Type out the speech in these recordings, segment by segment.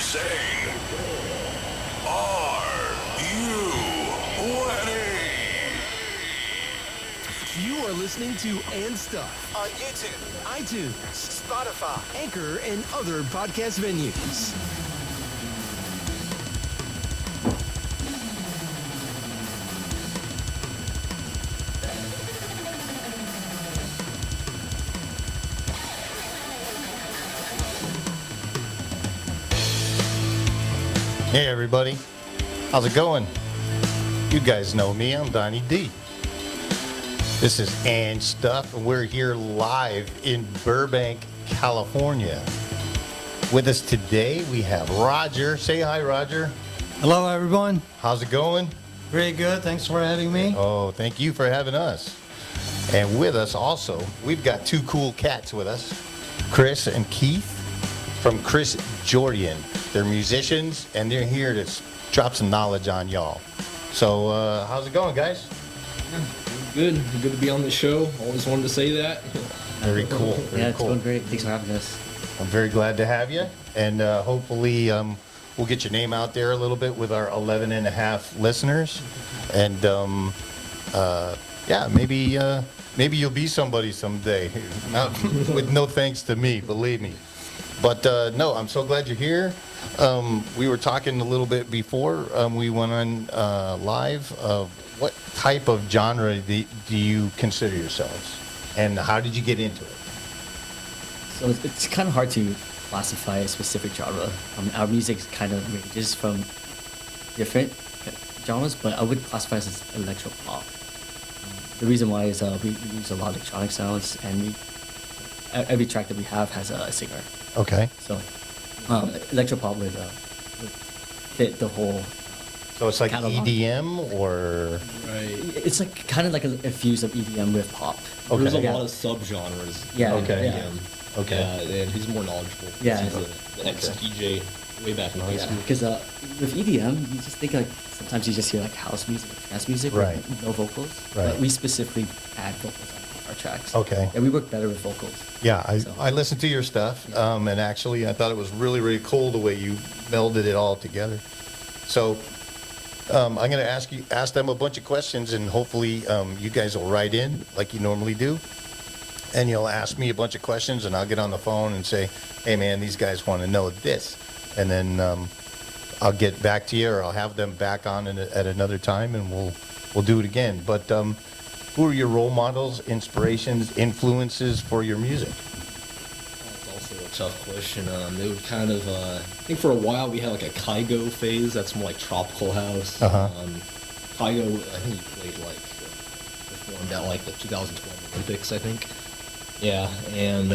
insane. Are you ready? You are listening to And Stuff on YouTube, iTunes, Spotify, Anchor, and other podcast venues. Hey everybody, how's it going? You guys know me, I'm Donnie D. This is And Stuff, and we're here live in Burbank, California. With us today, we have Roger. Say hi, Roger. Hello, everyone. How's it going? Very good. Thanks for having me. Oh, thank you for having us. And with us also, we've got two cool cats with us, Chris and Keith from Jourdian. They're musicians, and they're here to drop some knowledge on y'all. So, how's it going, guys? Good. Good to be on the show. Always wanted to say that. Very cool. Very It's cool. going great. Thanks for having us. I'm very glad to have you, and hopefully we'll get your name out there a little bit with our 11 and a half listeners, and yeah, maybe you'll be somebody someday. Not, with no thanks to me, believe me. But no, I'm so glad you're here. We were talking a little bit before we went on live. What type of genre do you consider yourselves, and how did you get into it? So it's kind of hard to classify a specific genre. Our music kind of ranges from different genres, but I would classify us as electro pop. The reason why is we use a lot of electronic sounds, and every track that we have has a singer. Okay. So electro pop would fit the whole. So it's like catalog. EDM, or Right. It's like kind of like a fuse of EDM with pop. Okay. There's a Yeah. lot of subgenres. Yeah. Okay. Yeah. Okay. Yeah, and he's more knowledgeable. Yeah. He's the ex-DJ way back in high Yeah, school. because with EDM, you just think like sometimes you just hear like house music, or dance music, Right. with no vocals. Right. But we specifically add vocals on our tracks. Okay. And we work better with vocals. Yeah, So- I listened to your stuff, and actually I thought it was really, really cool the way you melded it all together. So I'm going to ask them a bunch of questions, and hopefully you guys will write in like you normally do. And you'll ask me a bunch of questions, and I'll get on the phone and say, hey, man, these guys want to know this. And then I'll get back to you, or I'll have them back on at another time, and we'll do it again. But who are your role models, inspirations, influences for your music? That's also a tough question. They would kind of, I think for a while we had like a Kygo phase. That's more like tropical house. Uh-huh. Kygo, I think he played like, performed at like the 2012 Olympics, I think. Yeah, and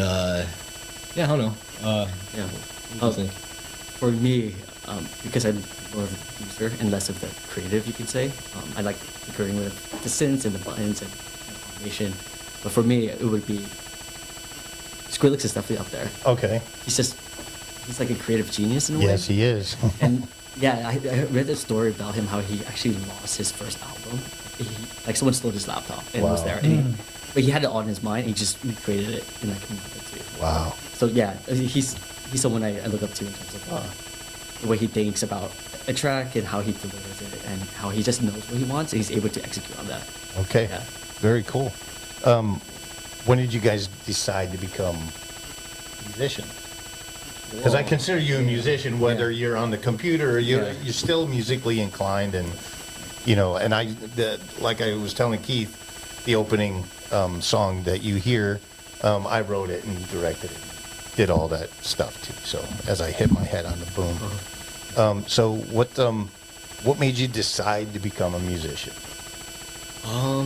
yeah, I don't know. Yeah. What do you think? For me, because I'm more of a producer and less of the creative, you could say, I like tinkering with the synths and the buttons and automation. But for me, it would be Skrillex is definitely up there. Okay. He's like a creative genius in a way. Yes, he is. And yeah, I read a story about him how he actually lost his first album. Like someone stole his laptop and it was Wow. there, and but he had it on his mind. And he just recreated it in like a month or two. Wow. So yeah, he's someone I look up to in terms of the way he thinks about a track and how he delivers it and how he just knows what he wants and he's able to execute on that. Okay. Yeah. Very cool. When did you guys decide to become musicians? Because I consider you a musician, whether you're on the computer or you're still musically inclined, and and like I was telling Keith, the opening song that you hear, I wrote it and directed it, did all that stuff too. So as I hit my head on the boom. So what made you decide to become a musician? Well,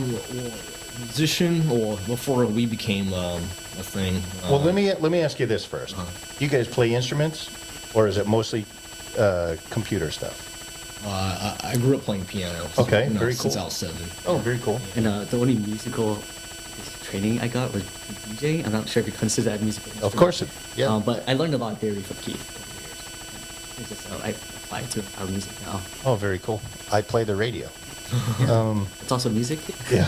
musician, or before we became a thing. Well, let me ask you this first. You guys play instruments, or is it mostly computer stuff? I grew up playing piano. Okay, very Since cool. I was 7. Oh, very cool. And the only musical training I got was DJ. I'm not sure if you consider that musical instrument. Of course, yeah. But I learned a lot of theory from Keith over the years. It's just I apply it to our music now. Oh, very cool. I play the radio. It's also music. Yeah.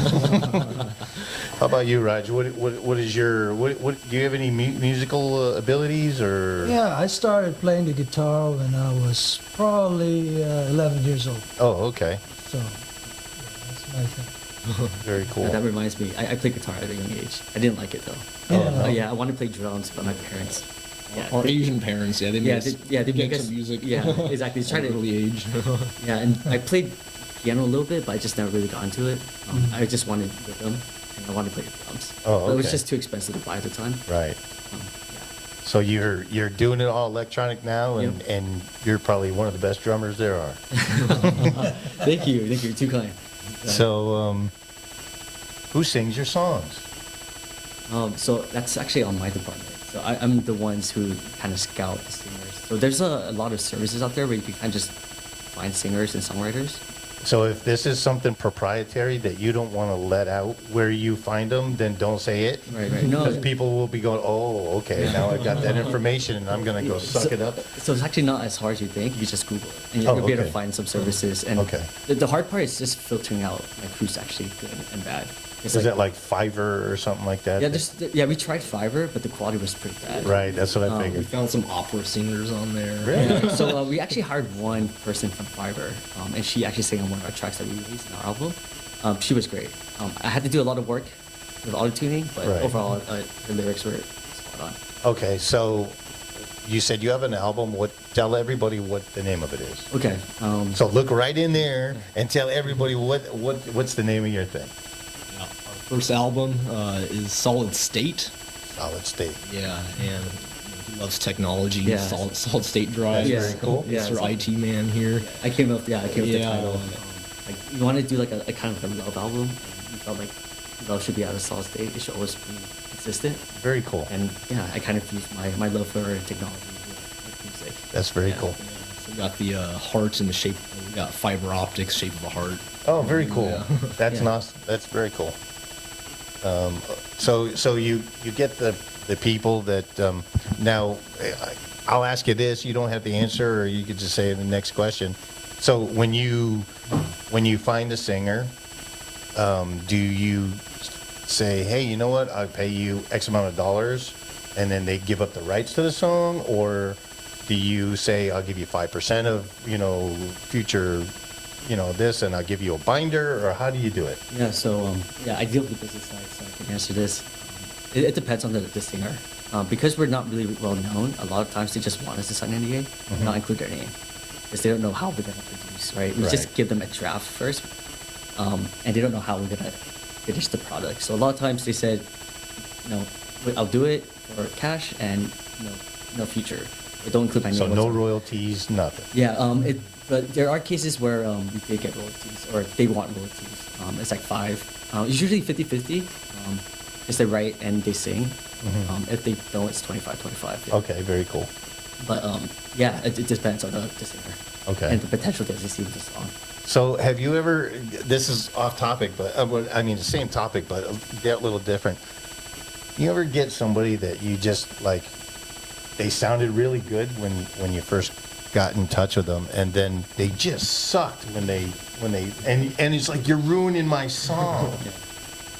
How about you, Raj? What is your do you have any musical abilities or? Yeah, I started playing the guitar when I was probably 11 years old. Oh, okay. So, yeah, that's my thing. Very cool. That reminds me, I played guitar at a young age. I didn't like it though. Yeah. Yeah, I wanted to play drums, but my parents. Yeah, Our Asian parents, yeah, they made us they get make us some music. Yeah, exactly. Try at an to early age. Yeah, and I played piano a little bit, but I just never really got into it. I just wanted rhythm, and I wanted to play the drums. Oh, But it was okay. just too expensive to buy at the time. Right. Yeah. So you're doing it all electronic now, and, Yep. and you're probably one of the best drummers there are. Thank you, you're too kind. So, who sings your songs? So that's actually on my department. So I'm the ones who kind of scout the singers. So there's a lot of services out there where you can kind of just find singers and songwriters. So if this is something proprietary that you don't want to let out where you find them, then don't say it. Right. No, Because people will be going, oh, okay, now I've got that information and I'm going to go suck it up. So it's actually not as hard as you think. You just Google it, and Oh, you'll be able okay. to find some services. And Okay. the hard part is just filtering out like who's actually good and bad. It's Is that like Fiverr or something like that? Yeah, we tried Fiverr, but the quality was pretty bad. Right, that's what I We figured. found some opera singers on there. Really? So we actually hired one person from Fiverr, and she actually sang on one of our tracks that we released in our album. She was great. I had to do a lot of work with auto tuning, but Right. overall the lyrics were spot on. Okay, so you said you have an album. Tell everybody what the name of it is. Okay. So look right in there and tell everybody what's the name of your thing. Yeah, our first album is Solid State. Solid State. Yeah, and he loves technology. Yeah. Solid State drive. That's very cool. Yeah, Mr. so- IT man here. I came up with the Yeah. title. Like you want to do like a kind of a love album. And you felt like love should be out of solid state. It should always be consistent. Very cool. And yeah, I kind of fused my love for technology with music. That's very Yeah. cool. So we got the heart in the shape. We got fiber optics, shape of a heart. Oh, very cool. Yeah. That's Yeah. nice. That's very cool. So you get the people that now I'll ask you this. You don't have the answer, or you could just say in the next question. So when you find a singer, do you say, hey, you know what? I'll pay you X amount of dollars, and then they give up the rights to the song, or do you say I'll give you 5% of future this, and I'll give you a binder, or how do you do it? Yeah, so I deal with the business side, so I can answer this. It depends on the singer. Because we're not really well known, a lot of times they just want us to sign an NDA, not include their name, because they don't know how we're gonna produce, right? We Right. just give them a draft first, and they don't know how we're gonna finish the product. So a lot of times they said, I'll do it for cash and no future. But don't include my name. So no whatsoever. royalties, nothing. Yeah, but there are cases where we did get royalties, or they want royalties. It's like 5. It's usually 50-50. Because they write and they sing. If they don't, it's 25-25. Yeah. Okay, very cool. But yeah, it depends on the singer. Okay. And the potential they receive the song. So have you ever, this is off topic, but I mean the same topic, but a little different. You ever get somebody that you just like, they sounded really good when you first got in touch with them, and then they just sucked when they and it's like, you're ruining my song.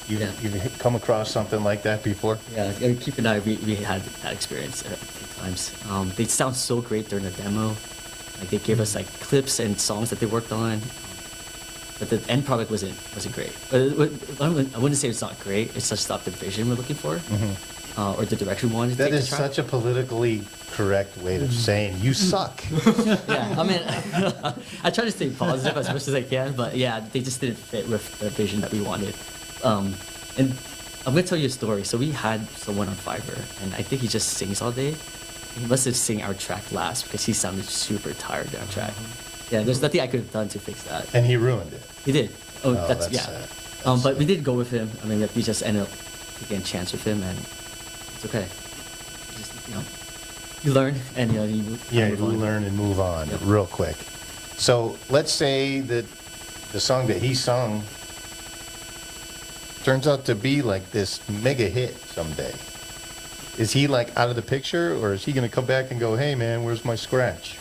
Yeah. You've come across something like that before? Yeah, Keith and I, we had that experience a few times. They sound so great during the demo. Like they gave us like clips and songs that they worked on. But the end product wasn't great. I wouldn't say it's not great. It's just not the vision we're looking for, or the direction we wanted to That take is the track. such a politically correct way of saying you suck. Yeah, I mean, I try to stay positive as much as I can, but yeah, they just didn't fit with the vision that we wanted. And I'm gonna tell you a story. So we had someone on Fiverr, and I think he just sings all day. He must have sing our track last because he sounded super tired on our track. Yeah, there's nothing I could have done to fix that. And he ruined it. He did. Oh, Oh, that's that's yeah. sad. But we did go with him. I mean, we just ended up taking a chance with him, and it's okay. Just you learn, and you move. Yeah, move you on. learn and move on Yep. real quick. So let's say that the song that he sung turns out to be like this mega hit someday. Is he like out of the picture, or is he going to come back and go, hey man, where's my scratch?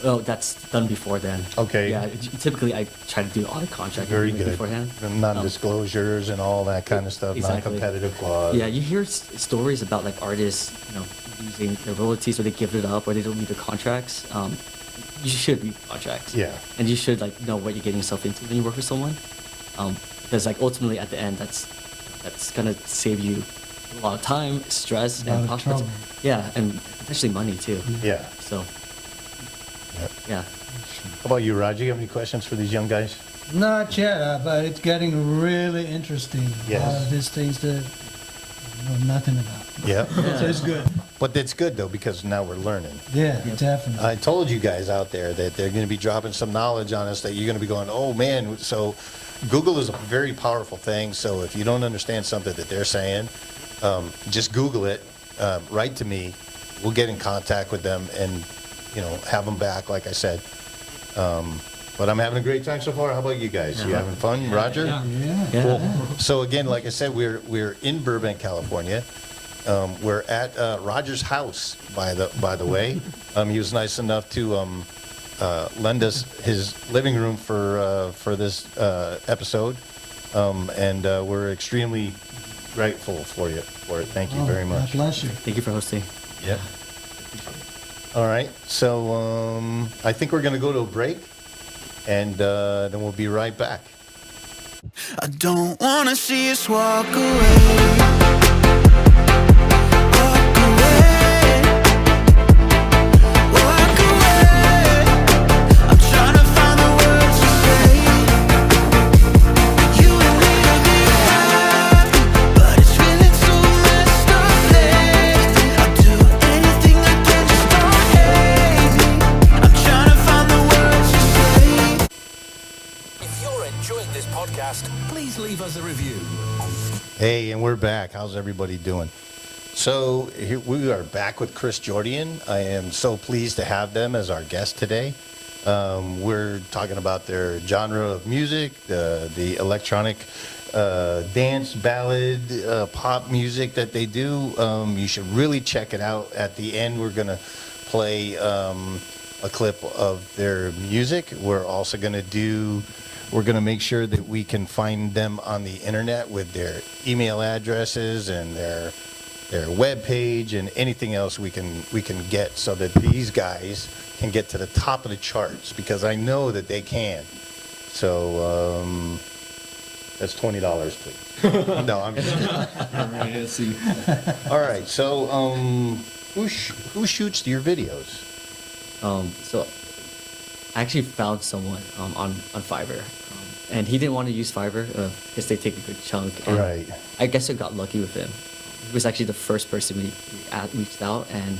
Oh, that's done before then. Okay. Yeah, typically I try to do all the contract Very agreement good. beforehand. Non-disclosures and all that kind of stuff, Exactly. non-competitive clause. Yeah, you hear stories about like artists, losing their royalties or they give it up or they don't meet their contracts. You should read contracts. Yeah. And you should like know what you're getting yourself into when you work with someone, because like ultimately at the end that's gonna save you a lot of time, stress, A lot and of possibly trouble. yeah, and potentially money too. Yeah. So Yep. yeah. How about you, Roger? You have any questions for these young guys? Not yet, but it's getting really interesting. Yes. These things that I know nothing about. Yeah. So it's good. But that's good, though, because now we're learning. Yeah, definitely. I told you guys out there that they're going to be dropping some knowledge on us that you're going to be going, oh, man. So Google is a very powerful thing. So if you don't understand something that they're saying, just Google it, write to me. We'll get in contact with them and, have them back, like I said. But I'm having a great time so far. How about you guys? You having fun, Roger? Yeah. Yeah. Cool. So again, like I said, we're in Burbank, California. We're at Roger's house, by the way. He was nice enough to lend us his living room for this episode, and we're extremely grateful for it. Thank you very God much. bless you. Thank you for hosting. Yeah. All right. So I think we're going to go to a break, and then we'll be right back. I don't wanna see us walk away. Walk away. Walk away. I'm trying to find the words to say. You and me to be happy, but it's feeling so messed up lately. I'll do anything I can, just don't hate me. I'm trying to find the words to say. If you're enjoying this podcast, please leave us a review. Hey, and we're back. How's everybody doing? So here we are back with Chris Jourdian. I am so pleased to have them as our guest today. We're talking about their genre of music, the electronic dance, ballad, pop music that they do. You should really check it out. At the end, we're going to play a clip of their music. We're also going to we're going to make sure that we can find them on the internet with their email addresses and their web page and anything else we can get so that these guys can get to the top of the charts, because I know that they can. So that's $20, please. No, I'm just kidding. All right, let's see. All right. So who shoots your videos? So I actually found someone on Fiverr, and he didn't want to use Fiverr because they take a good chunk. And Right. I guess I got lucky with him. He was actually the first person we reached out, and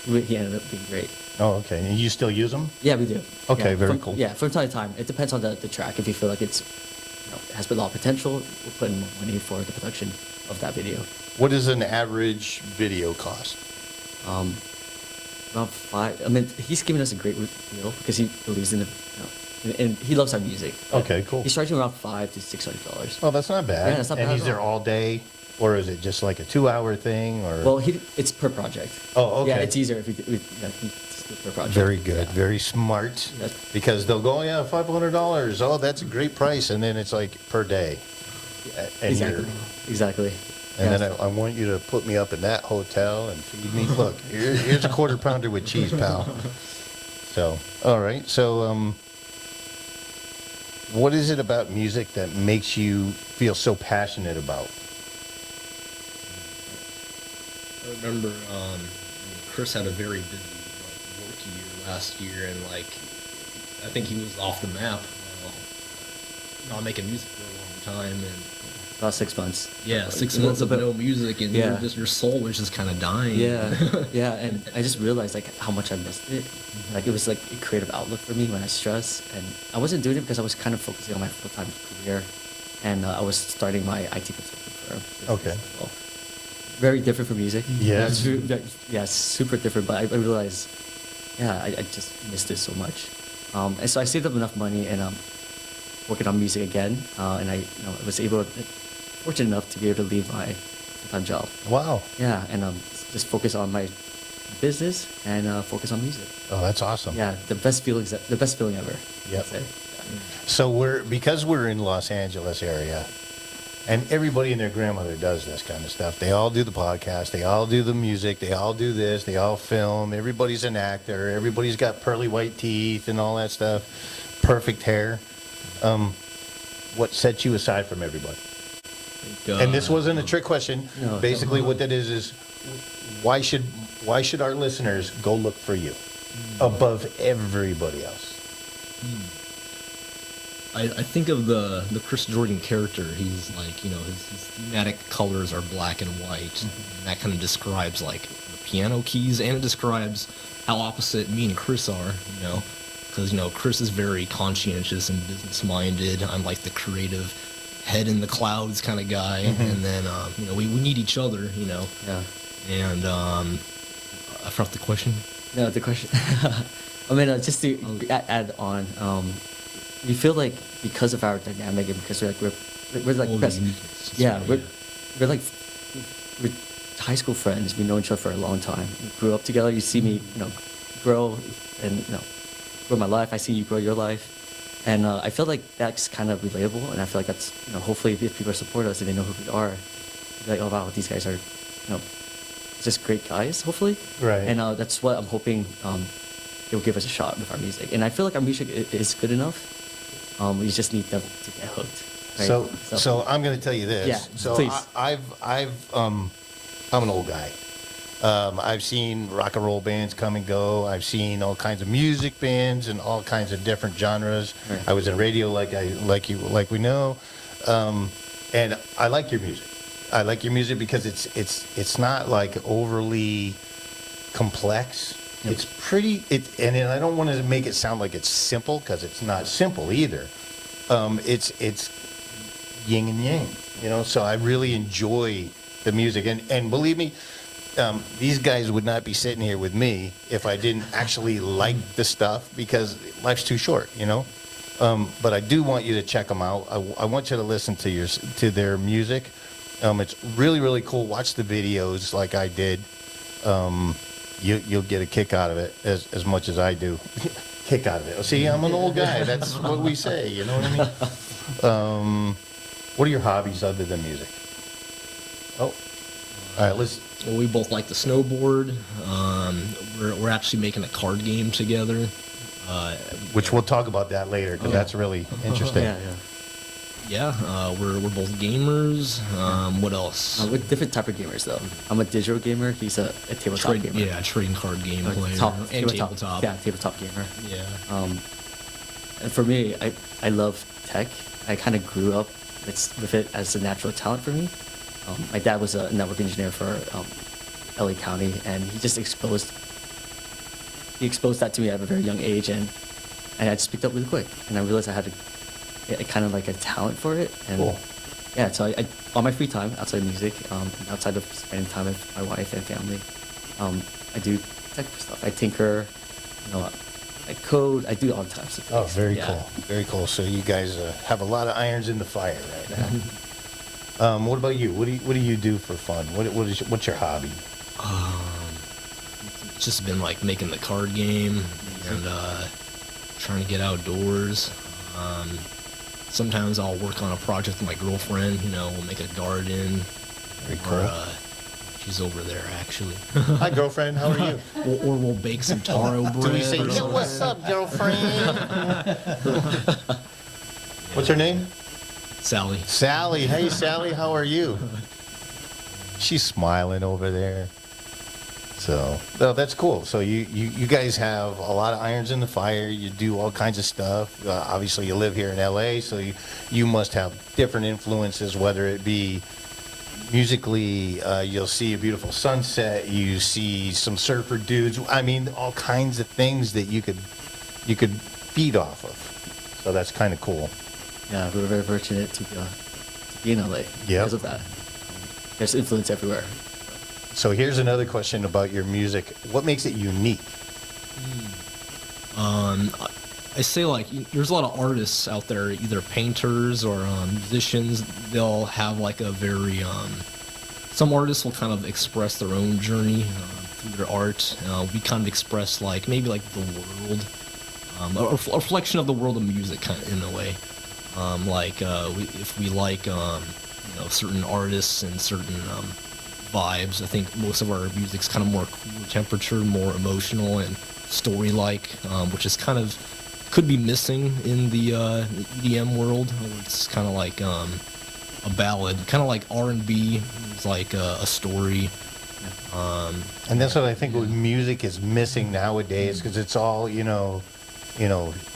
he ended up being great. Oh, okay. And you still use them? Yeah, we do. Okay, Yeah, very from, cool. Yeah, from time to time. It depends on the track. If you feel like it has a lot of potential, we'll put in more money for the production of that video. What does an average video cost? Around 5. I mean, he's giving us a great deal because he believes in and he loves our music. But Okay, cool. He's charging around $500 to $600. Oh, that's not bad. Yeah, that's not and bad he's at there all. all day, or is it just like a 2-hour thing? Or Well, it's per project. Oh, okay. Yeah, it's easier if he just do it per project. very good, Yeah. very smart. Yeah. Because they'll go, yeah, $500. Oh, that's a great price, and then it's like per day. And Exactly. Exactly. And Yeah. then I want you to put me up in that hotel and feed me. Look, here's a quarter pounder with cheese, pal. So, all right. So, what is it about music that makes you feel so passionate about? I remember Chris had a very busy work year last year, and I think he was off the map, not making music for a long time, and About 6 months. 6 months of But- no music, and Yeah. your soul was just kind of dying. Yeah, yeah, and I just realized how much I missed it. It was like a creative outlet for me when I stress, and I wasn't doing it because I was kind of focusing on my full-time career, and I was starting my IT consulting firm. Okay. as well. Very different from music. Yes. Yeah, super different. But I realized, I just missed it so much, and so I saved up enough money and working on music again, and I was fortunate enough to be able to leave my full-time job. Wow. Yeah, and just focus on my business and focus on music. Oh, that's awesome. Yeah, the best feeling ever. Yep. I'd say. So because we're in Los Angeles area, and everybody and their grandmother does this kind of stuff. They all do the podcast. They all do the music. They all do this. They all film. Everybody's an actor. Everybody's got pearly white teeth and all that stuff. Perfect hair. What sets you aside from everybody? And this wasn't a trick question. No. Basically, what that is why should our listeners go look for you above everybody else? I think of the Chris Jourdian character. He's like, you know, his thematic colors are black and white. And that kind of describes like the piano keys, and it describes how opposite me and Chris are, you know. Because, you know, Chris is very conscientious and business-minded. I'm like the creative head in the clouds kind of guy. And then, you know, we need each other, you know. Yeah. And I forgot the question. No, the question. I mean, just to add on, we feel like because of our dynamic and because we're like All the best, uniqueness. yeah, Yeah. we're like we're high school friends. We know each other for a long time. We grew up together. You see me, you know, grow and you know, grow my life. I see you grow your life, and I feel like that's kind of relatable. And I feel like that's, you know, hopefully if people support us and they know who we are, they're like, oh wow, these guys are, you know, just great guys. Hopefully, Right. And that's what I'm hoping. They'll give us a shot with our music, and I feel like our music is good enough. We just need them to get hooked. Right? So I'm going to tell you this. Yeah, So please. I'm an old guy. I've seen rock and roll bands come and go. I've seen all kinds of music bands and all kinds of different genres. Right. I was in radio, like we know, and I like your music. I like your music because it's not like overly complex. Yep. It's pretty. And I don't want to make it sound like it's simple because it's not simple either. It's yin and yang, you know. So I really enjoy the music, and believe me, these guys would not be sitting here with me if I didn't actually like the stuff, because life's too short, you know. But I do want you to check them out. I want you to listen to their music. It's really, really cool. Watch the videos like I did. You'll get a kick out of it as much as I do. Kick out of it. See, I'm an old guy. That's what we say. You know what I mean? What are your hobbies other than music? Oh, all right. Well, we both like to snowboard. We're actually making a card game together. Which we'll talk about that later because that's really interesting. We're both gamers. What else? We're different type of gamers though. I'm a digital gamer. He's a tabletop gamer. Yeah, trading card game player and tabletop. Yeah, tabletop gamer. Yeah. And for me, I love tech. I kind of grew up with it as a natural talent for me. My dad was a network engineer for LA County, and he just exposed that to me at a very young age, and I just picked up really quick, and I realized I had a kind of like a talent for it. And Cool. yeah, so I on my free time outside of music, and outside of spending time with my wife and family, I do tech stuff. I tinker, you know, I code. I do all types of things. Oh, very Yeah. cool. Very cool. So you guys have a lot of irons in the fire right now. What about you? What do you do for fun? What's your hobby? It's just been like making the card game and trying to get outdoors. Sometimes I'll work on a project with my girlfriend. You know, we'll make a garden. Very cool. Or, she's over there actually. Hi, girlfriend. How are you? or we'll bake some taro bread. Do we say, or "Yo, something. what's up, girlfriend?" What's her name? Sally. Sally. Hey, Sally. How are you? She's smiling over there. So, no, that's cool. So you guys have a lot of irons in the fire. You do all kinds of stuff. Obviously, you live here in LA, so you must have different influences, whether it be musically, you'll see a beautiful sunset, you see some surfer dudes. I mean, all kinds of things that you could feed off of. So that's kind of cool. Yeah, we're very fortunate to be in LA because of that. There's influence everywhere. So here's another question about your music. What makes it unique? I say like there's a lot of artists out there, either painters or musicians. They'll have like a very some artists will kind of express their own journey through their art. We kind of express like maybe like the world, a reflection of the world of music, kind of in a way. If we like certain artists and certain vibes, I think most of our music's kind of more cooler temperature, more emotional and story-like, which is kind of could be missing in the EDM world. Where it's kind of like a ballad, kind of like R&B. It's like a story. And that's what I think with music is missing nowadays, because it's all,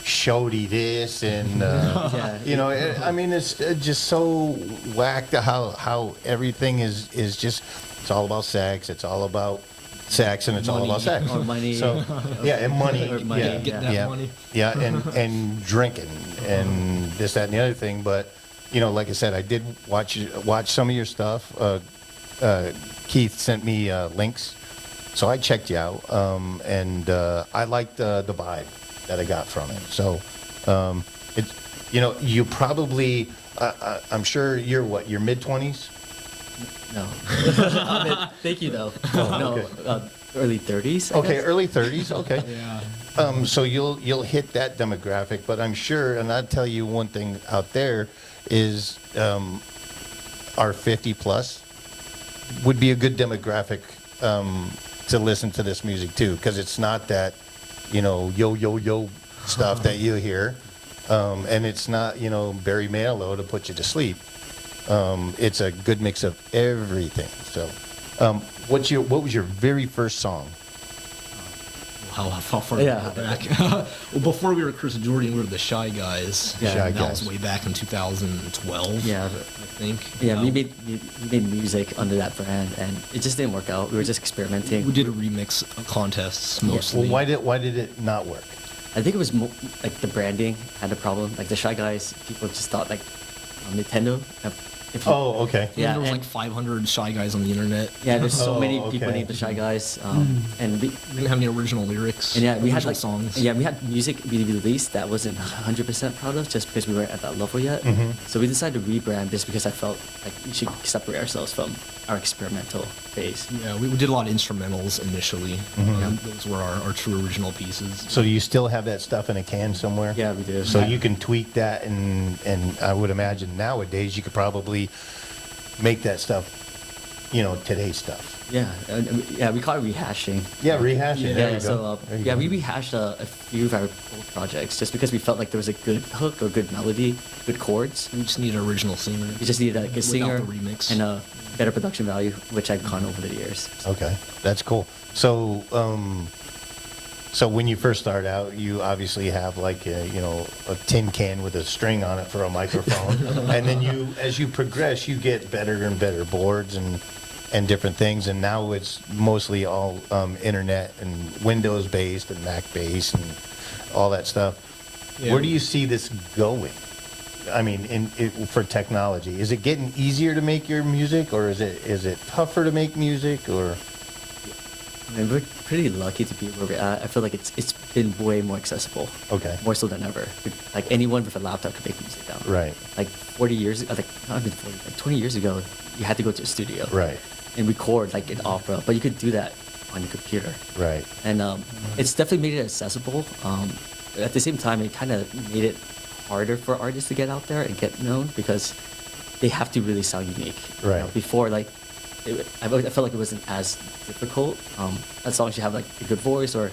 showdy this and, I mean, it's just so whacked how everything is just, it's all about sex, it's all about sex, and it's all about sex. Or money. So, yeah, and money. Or money, Yeah, Get that yeah, money. yeah, and drinking and this, that, and the other thing. But, like I said, I did watch some of your stuff. Keith sent me links, so I checked you out, and I liked the vibe that I got from it. So, you probably, I'm sure you're mid-20s? No. Thank you, though. Oh, no, early 30s. I Okay, guess. early 30s, okay. Yeah. So you'll hit that demographic, but I'm sure, and I'll tell you one thing out there, is our 50-plus would be a good demographic to listen to this music too, because it's not that yo stuff that you hear, and it's not Barry Manilow to put you to sleep. It's a good mix of everything. So, what was your very first song? How far Yeah. back? Well, before we were Chris and Jourdian, we were the Shy Guys. Yeah. Shy That Guys. was way back in 2012. Yeah. I think. Yeah, we made music under that brand, and it just didn't work out. We were just experimenting. We did a remix contests mostly. Well, why did it not work? I think it was like the branding had a problem. Like the Shy Guys, people just thought like Nintendo. If you- Oh, okay. Yeah, there was and- like 500 Shy Guys on the internet. Yeah, there's so Oh, many people okay. named the Shy Guys, and we. We didn't have any original lyrics. And yeah, we had original like songs. Yeah, we had music we released that wasn't 100% proud of, just because we weren't at that level yet. Mm-hmm. So we decided to rebrand just because I felt like we should separate ourselves from our experimental phase. Yeah, we did a lot of instrumentals initially. Mm-hmm. And those were our true original pieces. So you still have that stuff in a can somewhere? Yeah, we do. So you can tweak that, and I would imagine nowadays you could probably make that stuff, today's stuff. Yeah, yeah, we call it rehashing. Yeah, rehashing. There you go. So There you yeah, go. we rehashed a few of our old projects just because we felt like there was a good hook or good melody, good chords. We just need an original singer. We just needed like a Without singer the remix. and a better production value, which I've gone over the years. Okay, that's cool. So, so when you first start out, you obviously have like a tin can with a string on it for a microphone, and then as you progress, you get better and better boards and different things, and now it's mostly all internet and Windows based and Mac based and all that stuff. Yeah. Where do you see this going? I mean, for technology, is it getting easier to make your music, or is it tougher to make music, or? I mean, we're pretty lucky to be where we're at. I feel like it's been way more accessible. Okay. More so than ever. Like anyone with a laptop could make music now. Right. Like 40 years, like not even 40, like 20 years ago, you had to go to a studio. Right. And record like an opera, but you could do that on your computer. Right. And it's definitely made it accessible. At the same time, it kind of made it harder for artists to get out there and get known because they have to really sound unique. Right. Before, like, I felt like it wasn't as difficult as long as you have like a good voice or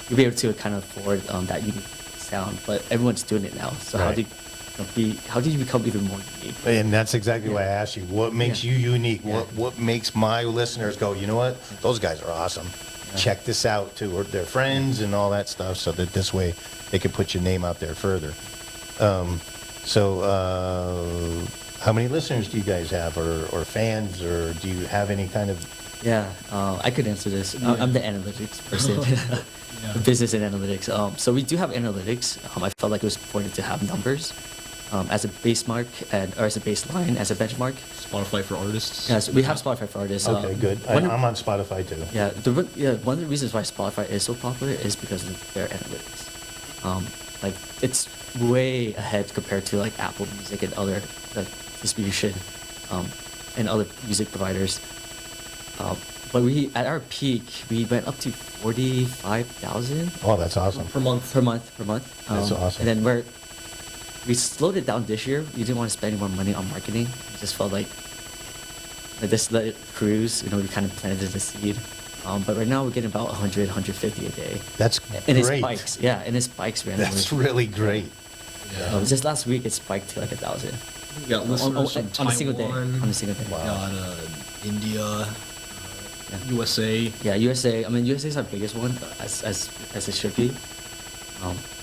you'll be able to kind of afford that unique sound. But everyone's doing it now. So Right. how do you become even more unique? And that's exactly why I asked you. What makes Yeah. you unique? Yeah. What makes my listeners go, you know what? Those guys are awesome. Check this out to their friends and all that stuff, so that this way they can put your name out there further. How many listeners do you guys have, or fans, or do you have any kind of? Yeah, I could answer this. I'm the analytics person, the business and analytics. So we do have analytics. I felt like it was important to have numbers as a base mark or as a baseline, as a benchmark. Spotify for artists. Yes, we have Spotify for artists. Okay, good. I'm on Spotify too. Yeah, one of the reasons why Spotify is so popular is because of their analytics. Like it's way ahead compared to like Apple Music and other distribution and other music providers. but we at our peak we went up to 45,000 Oh, that's awesome. Per month. per month. That's awesome. And then we slowed it down this year. We didn't want to spend any more money on marketing. We just felt like just let it cruise. We kind of planted the seed. But right now we're getting about 100, 150 a day. That's And it great. spikes. Yeah, and it spikes randomly. That's really great. Yeah. Just last week it spiked to like 1,000. We got listeners from Taiwan. On a single day. On a single day. We got India, Yeah. USA. Yeah, USA. I mean, USA is our biggest one, as it should be.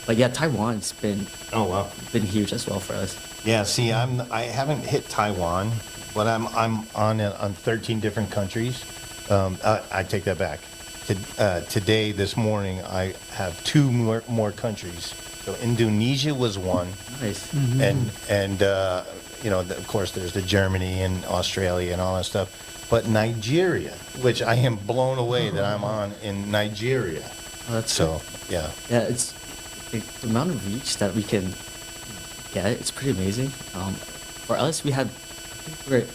But yeah, Taiwan's been Oh wow. huge as well for us. Yeah. See, I haven't hit Taiwan, but I'm on 13 different countries. I take that back. Today, this morning, I have two more countries. So Indonesia was one, Nice. and of course, there's the Germany and Australia and all that stuff. But Nigeria, which I am blown away that I'm on in Nigeria. Oh, that's So yeah. Yeah, it's the amount of reach that we can get. It's pretty amazing. For us, I think we're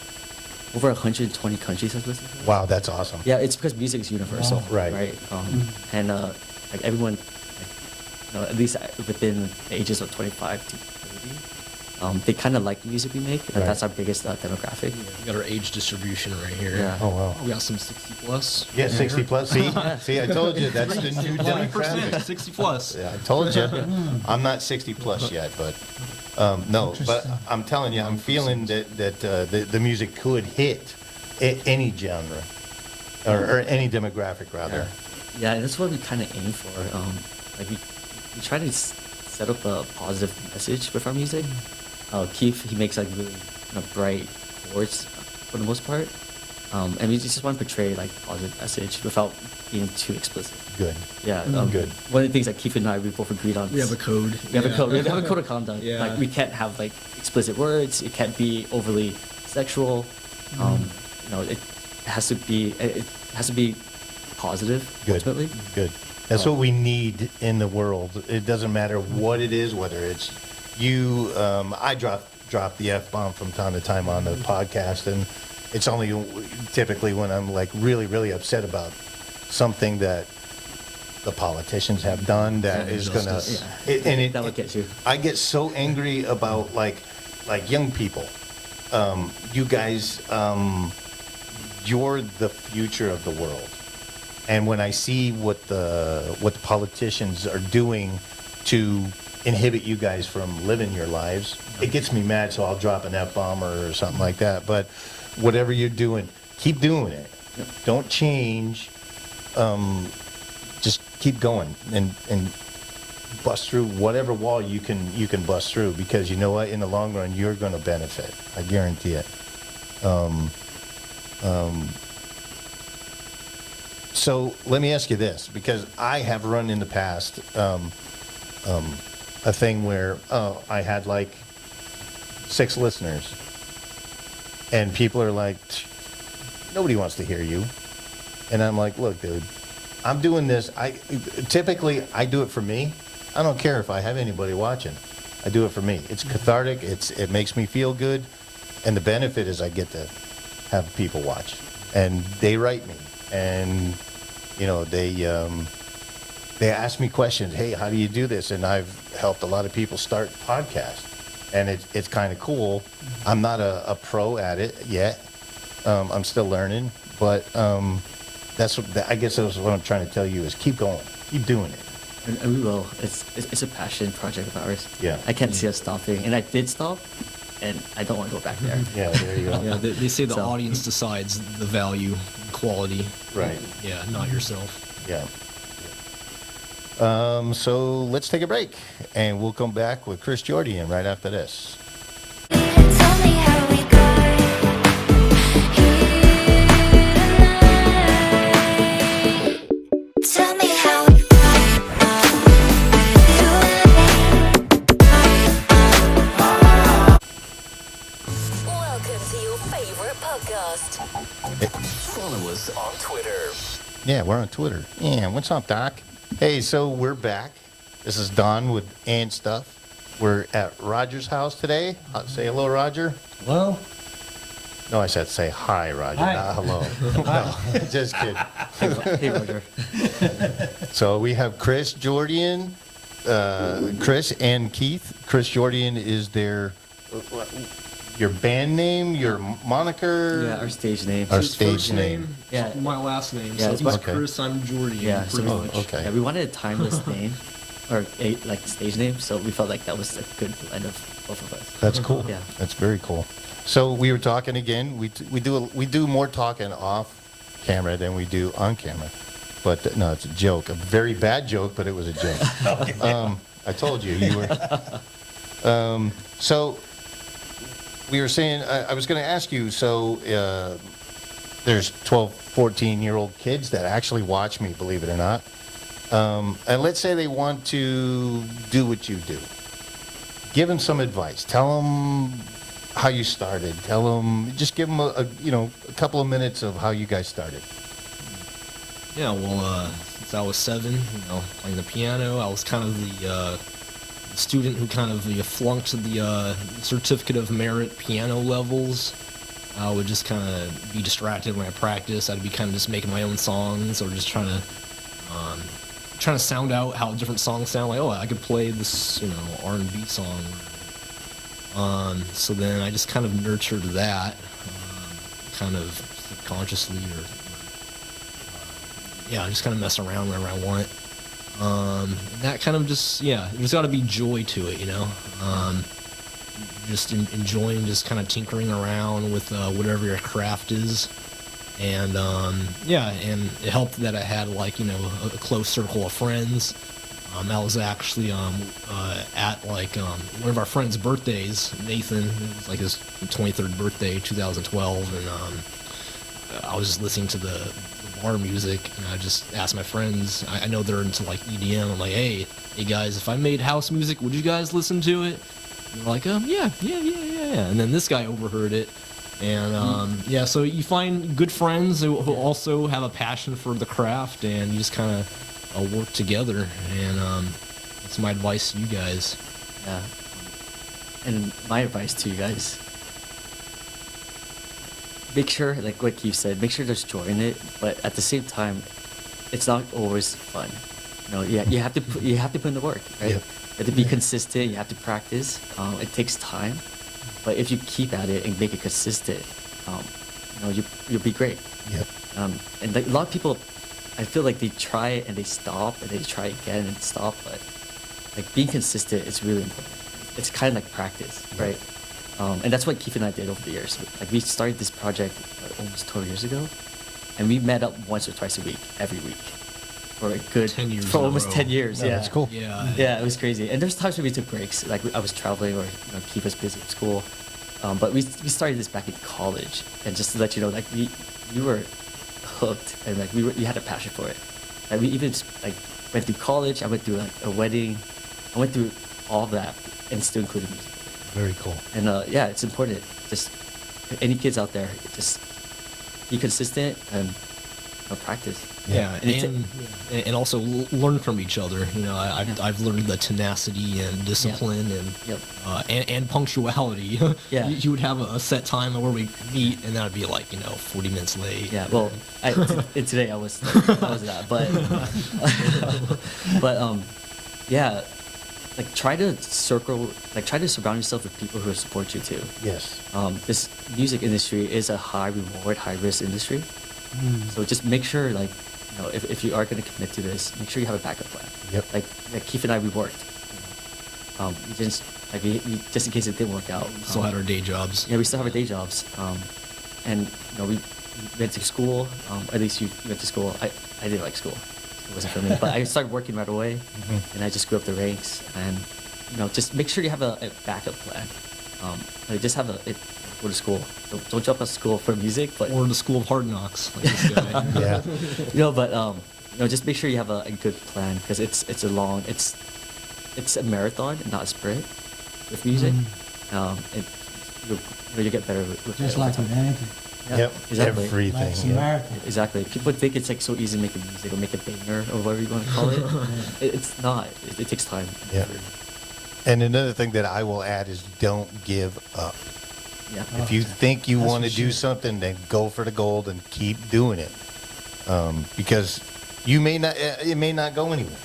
over 120 countries has listened to us. Wow, that's awesome. Yeah, it's because music is universal, Wow. Right. Right. And like everyone, at least within the ages of 25 to 30, they kind of like the music we make. And Right. that's our biggest demographic. We got our age distribution right here. Yeah. Oh wow. We got some 60 plus. Yeah, 60 plus. See, I told you that's the new 20%, demographic. 60 plus. Yeah, I told you. I'm not 60 plus yet, but no. But I'm telling you, I'm feeling that the music could hit any genre or any demographic rather. Yeah, and that's what we kind of aim for. Like we try to set up a positive message with our music. Keith, he makes like really bright chords for the most part, and we just want to portray like a positive message without being too explicit. Good. Yeah, Good. One of the things that Keith and I we both agreed on. We have a code. We have a code. We have a code of conduct. Yeah. Like we can't have like explicit words. It can't be overly sexual. It has to be positive. Good. Ultimately. Good. That's what we need in the world. It doesn't matter what it is, whether it's you. I drop the F-bomb from time to time on the podcast, and it's only typically when I'm like really, really upset about something that the politicians have done that is going to... Yeah. That would get you. I get so angry about like young people. You guys, you're the future of the world. And when I see what the politicians are doing to inhibit you guys from living your lives, it gets me mad. So I'll drop an F-bomb or something like that. But whatever you're doing, keep doing it. Yep. Don't change. Just keep going and bust through whatever wall you can bust through, because you know what, in the long run you're going to benefit. I guarantee it. So let me ask you this, because I have run in the past a thing where I had like 6 listeners, and people are like, nobody wants to hear you, and I'm like, look, dude, I'm doing this. Typically I do it for me. I don't care if I have anybody watching. I do it for me. It's cathartic. It makes me feel good, and the benefit is I get to have people watch, and they write me, and they ask me questions. Hey, how do you do this? And I've helped a lot of people start podcasts, and it's kind of cool. I'm not a pro at it yet. I'm still learning, but I guess that's what I'm trying to tell you is keep going, keep doing it. And we will. It's a passion project of ours. Yeah. I can't see us stopping, and I did stop, and I don't want to go back there. Yeah, there you go. Yeah, they say the So- audience decides the value, quality. Right. Yeah, not yourself. Yeah. So let's take a break, and we'll come back with Chris Jourdian right after this. Tell me how we got here tonight. Tell me how we Welcome to your favorite podcast. Follow us on Twitter. Yeah, we're on Twitter. Yeah, what's up, Doc? Hey, so we're back. This is Don with And Stuff. We're at Roger's house today. Say hello, Roger. Well, No, I said say hi, Roger, Hi. not hello. No, just kidding. Hey, Roger. So we have Chris Jourdian, Chris and Keith. Chris Jourdian is your band name, your moniker. Yeah, our stage name. Our His stage first name. Yeah. my last name. Yeah, so it's he's okay. Chris, I'm Jourdian. Yeah, so pretty we- much. Okay. Yeah, we wanted a timeless name, or a like stage name, so we felt like that was a good blend of both of us. That's cool. Yeah. That's very cool. So we were talking again. We do more talking off camera than we do on camera. But no, it's a joke. A very bad joke, but it was a joke. I told you were. So we were saying, I was going to ask you, so there's 12, 14-year-old kids that actually watch me, believe it or not. And let's say they want to do what you do. Give them some advice. Tell them how you started. Just give them a couple of minutes of how you guys started. Yeah, well, since I was 7, playing the piano, I was kind of the student who kind of flunked the certificate of merit piano levels. I would just kind of be distracted when I practiced. I'd be kind of just making my own songs or just trying to sound out how different songs sound. Like, oh, I could play this, R&B song. So then I just kind of nurtured that, kind of subconsciously I just kind of mess around whenever I want. And that kind of just, there's got to be joy to it, just enjoying just kind of tinkering around with whatever your craft is. And, and it helped that I had, a close circle of friends. I was actually at, one of our friends' birthdays, Nathan. It was, his 23rd birthday, 2012, and I was just listening to the bar music, and I just asked my friends, I know they're into, EDM, I'm like, hey guys, if I made house music, would you guys listen to it? And they're like, yeah. And then this guy overheard it. And so you find good friends who also have a passion for the craft, and you just kind of work together. And that's my advice to you guys. Yeah. And my advice to you guys: make sure, like what Keith said, make sure there's joy in it, but at the same time, it's not always fun. You have to put in the work, right? Yep. You have to be consistent. You have to practice. It takes time. But if you keep at it and make it consistent, you'll be great. Yep. And a lot of people, I feel like they try it and they stop, and they try again and stop. But being consistent is really important. It's kind of like practice, right? And that's what Keith and I did over the years. We started this project almost 12 years ago, and we met up once or twice a week, every week, for a good 10 years for in a almost row. 10 years. No, Yeah, that's cool. Yeah. Yeah, it was crazy. And there's times when we took breaks, I was traveling or Keith was busy at school. But we started this back in college, and just to let you know, we were hooked, and we had a passion for it. We even went through college. I went through a wedding. I went through all of that, and still included music. Very cool. And it's important. Just any kids out there, just be consistent and practice. Yeah, And and also learn from each other. I've learned the tenacity and discipline Yep. and punctuality. Yeah. You would have a set time where we meet, and that would be 40 minutes late. Yeah, well, today I was that, but try to surround yourself with people who support you too. Yes. This music industry is a high reward, high risk industry. So just make sure, if you are going to commit to this, make sure you have a backup plan. Yep. Like Keith and I, we worked. We just just in case it didn't work out. Still had our day jobs. Yeah, we still have our day jobs. And we went to school. At least you went to school. I didn't like school. It wasn't for me. But I started working right away, and I just grew up the ranks. And just make sure you have a backup plan. Just have go to school. Don't jump out of school for music, but Or the school of hard knocks, like this guy. Yeah. just make sure you have a good plan, because it's a marathon, not a sprint with music. You'll get better with Just it over like time. with anything. Yeah, Yep. exactly. Everything. Like it's a yeah. marathon. Exactly. People think it's so easy to make a music or make a banger or whatever you want to call it. It's not. It takes time. Yeah. And another thing that I will add is don't give up. Yeah. If you think you That's want to for do sure. something, then go for the gold and keep doing it. Because you may not, it may not go anywhere,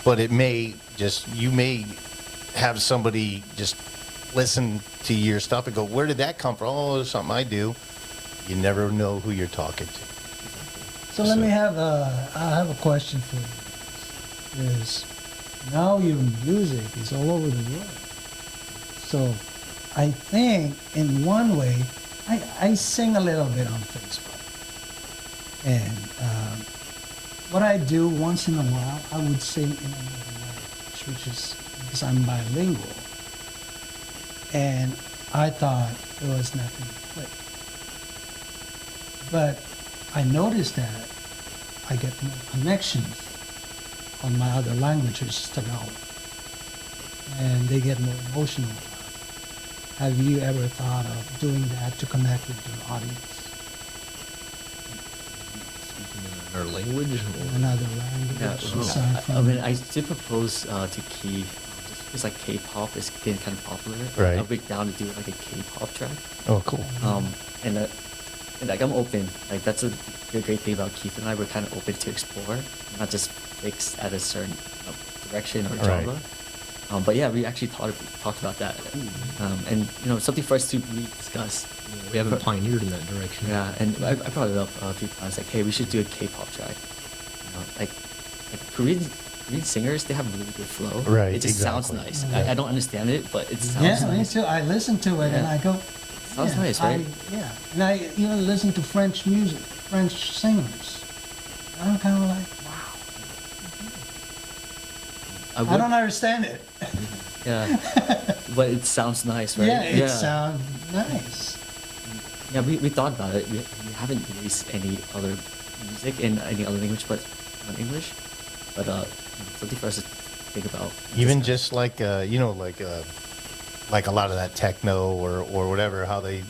but it may just, you may have somebody just listen to your stuff and go, where did that come from? Oh, it's something I do. You never know who you're talking to. So let me have I have a question for you. Is now your music is all over the world. So I think in one way, I sing a little bit on Facebook. And what I do once in a while, I would sing in another language, which is because I'm bilingual. And I thought there was nothing to click. But I noticed that I get more connections on my other language, which is Tagalog. And they get more emotional about it. Have you ever thought of doing that to connect with your audience? Our language. In another language? Yeah, aside I from- mean, I did propose to Keith, just because like K-pop is getting kind of popular. Right. I'll be down to do like a K-pop track. Oh, cool. And like I'm open. Like that's the great thing about Keith and I. We're kind of open to explore, not just fixed at a certain direction or Right. genre. But yeah, we actually talked about that, and you know, something for us to really discuss. We haven't pioneered in that direction. Yeah, and I brought it up a few times, like, hey, we should do a K-pop track. You know, like Korean singers, they have really good flow. Right, It just sounds exactly. nice. I don't understand it, but it sounds Yeah, me nice. too. I listen to it and Yeah. I go, Sounds nice, right? Yeah, and I even listen to French music, French singers. I'm kind of like, wow. I don't understand it. Yeah, but it sounds nice, right? Yeah, it sounds nice. Yeah, we thought about it. We haven't released any other music in any other language but English. But something for us to think about. Even just like like a lot of that techno or whatever, how they,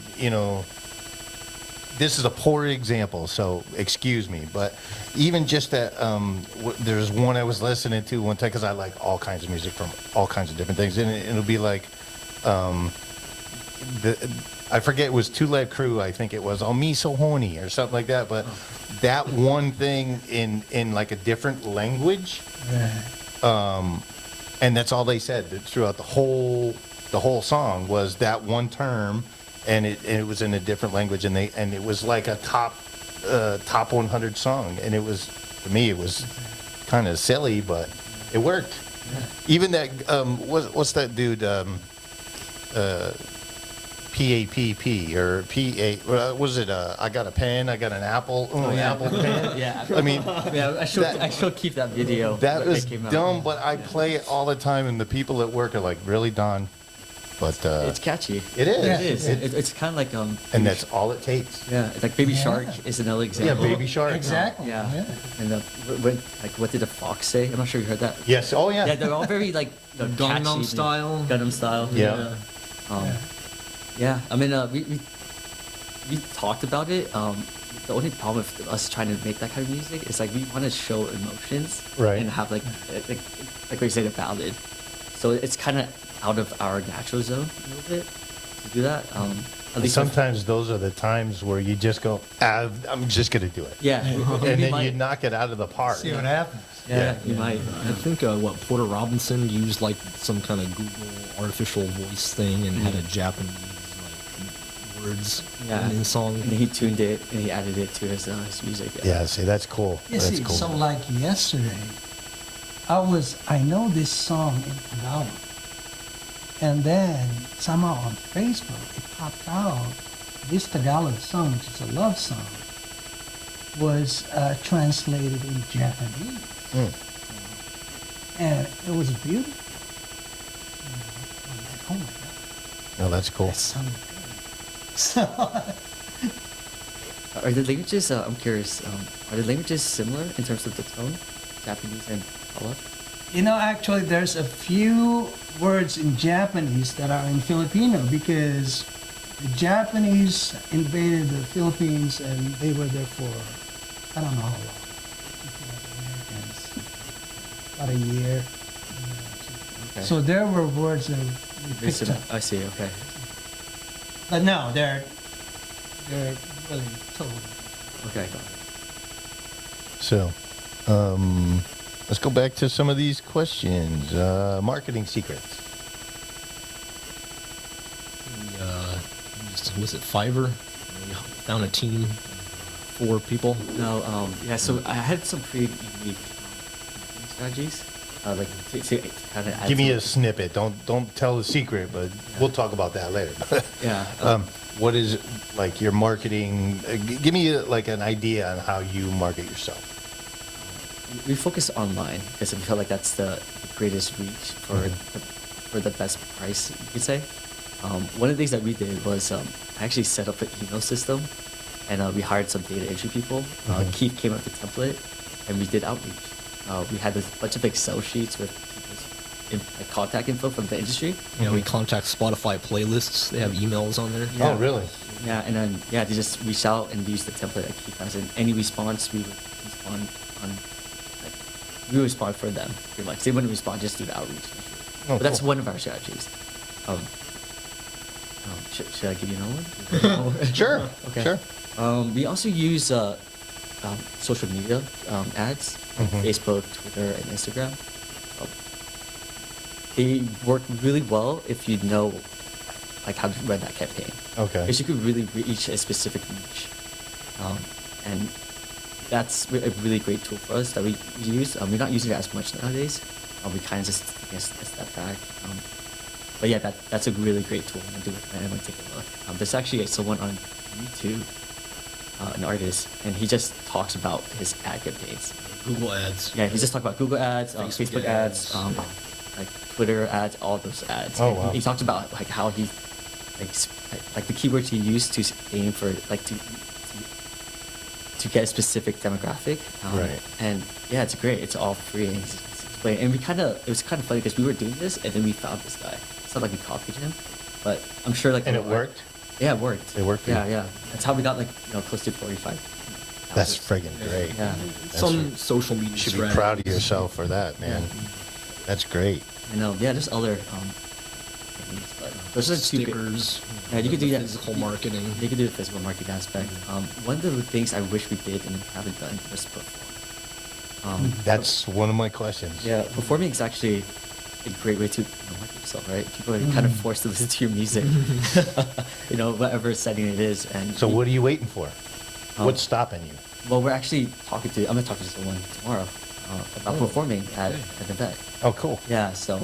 this is a poor example, so excuse me, but even just that, there's one I was listening to one time because I like all kinds of music from all kinds of different things, and it'll be like, I forget, it was Two Lead Crew, I think it was, "Oh Me So Horny" or something like that, but that one thing in like a different language, Right. and that's all they said throughout the whole song was that one term, and it was in a different language, and it was like a top 100 song, and it was, to me, it was kind of silly, but it worked. Yeah. Even that what's that dude, PAPP or PA, was it I got a pen, I got an apple, apple pen. Yeah. I mean, Yeah, I showed Keith that video. that when was it came out. dumb, but I play it all the time, and the people at work are like, "Really, Don?" But It's catchy. it is. It is. It- It's kind of like and that's all it takes. yeah, it's like Baby Yeah. Shark is another Yeah, example. Baby Shark. Exactly. Yeah. Yeah. And what did the fox say? I'm not sure you heard that. Yes. Oh yeah. Yeah, they're all very like Gangnam catchy, Style. Gangnam Style. Yeah. Yeah. I mean, we talked about it. The only problem with us trying to make that kind of music is like we want to show emotions, Right. And have like we said, a ballad. So it's kind of out of our natural zone a little bit to do that. At And least sometimes those are the times where you just go, "I'm just gonna do it," yeah, and then you knock it out of the park. See what happens. yeah, you might. I think Porter Robinson used like some kind of Google artificial voice thing and had a Japanese like words Yeah. in song. And he tuned it and he added it to his music. Yeah. See, that's cool. You That's see, cool. so like yesterday, I know this song in Tagalog. And then somehow on Facebook, it popped out, this Tagalog song, which is a love song, was translated in Japanese. And it was beautiful. I'm like, oh my God, No, that's cool. that sounded good. So, Are the languages? I'm curious. Are the languages similar in terms of the tone, Japanese and Tagalog? actually, there's a few words in Japanese that are in Filipino because the Japanese invaded the Philippines and they were there for, I don't know how long. Americans, about a year. Okay. So there were words that we picked up. I see. Okay. But no, they're really totally. Okay, I got it. So, let's go back to some of these questions. Marketing secrets. Was it Fiverr? We found a team, 4 people. No, yeah, so I had some pretty unique strategies. Like to kind of add Give me a some- snippet. Don't tell the secret, but we'll talk about that later. Yeah. What is like your marketing? Give me like an idea on how you market yourself. We focus online because we feel like that's the greatest reach for the best price, you could say. One of the things that we did was I actually set up an email system, and we hired some data entry people. Keith came up with the template, and we did outreach. We had a bunch of Excel sheets with people's like contact info from the industry. You know, we contact Spotify playlists. They have emails on there. Oh, really? Yeah, and then they just reach out and use the template that Keith has. And any response, we would respond on. Like, we would respond for them pretty much. They wouldn't respond, just do the outreach. Oh, But that's cool. one of our strategies. Should I give you another one? Sure. Okay. Sure. We also use social media ads, like Facebook, Twitter, and Instagram. They work really well if you know like how to run that campaign. Okay. Because you could really reach a specific niche, and that's a really great tool for us that we use. We're not using it as much nowadays. We kind of just take a step back. But yeah, that's a really great tool. I do recommend everyone take a look. There's actually someone on YouTube, an artist, and he just talks about his ad campaigns. Google ads. Yeah, he just talks about Google ads, Facebook ads, like Twitter ads, all those ads. Oh, And wow. He talked about like how he like the keywords he used to aim for like to get a specific demographic. Right. And yeah, it's great. It's all free. And he's explaining. And it was kind of funny because we were doing this and then we found this guy. It's not like we copied him, but I'm sure like. And it worked? Yeah, it worked. It worked for Yeah, you? yeah. That's how we got like close to 45. That's friggin' great. Yeah. Some social media You should be strategies. proud of yourself for that, man. That's great. I know. Yeah, there's other techniques, but those are the two. Stickers. Yeah, you could do that. Physical marketing. You could do the physical marketing aspect. One of the things I wish we did and we haven't done was perform. That's one of my questions. Yeah, performing is actually a great way to market yourself, right? People are kind of forced to listen to your music, whatever setting it is. And So what are you waiting for? What's stopping you? Well, we're actually I'm gonna talk to someone tomorrow about performing at an event. Oh, cool. Yeah, so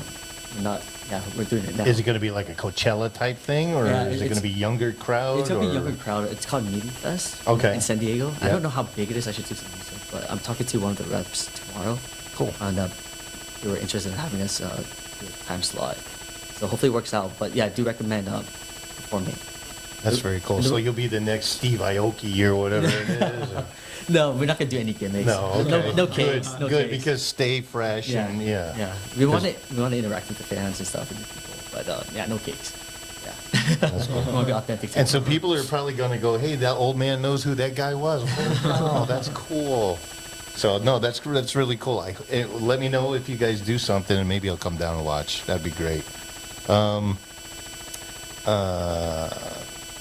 we're doing it now. Is it going to be like a Coachella type thing, or Yeah, is it going it's- to be younger crowd? It's gonna be or- younger crowd. It's called Meeting Fest. Okay. In San Diego. I Yeah. don't know how big it is. I should do some research, but I'm talking to one of the reps tomorrow. Cool. And they were interested in having us do a time slot. So hopefully it works out. But yeah, I do recommend performing. That's very cool. So you'll be the next Steve Aoki or whatever it is. or- No, we're not gonna do any gimmicks. No, okay. No cakes. Good, No good, cakes. because stay fresh and yeah. Yeah. We want to interact with the fans and stuff and the people, but yeah, no cakes. Yeah. That's cool. We want to be authentic. And so people are probably going to go, "Hey, that old man knows who that guy was." Oh, that's cool. So no, that's really cool. Let me know if you guys do something, and maybe I'll come down and watch. That'd be great.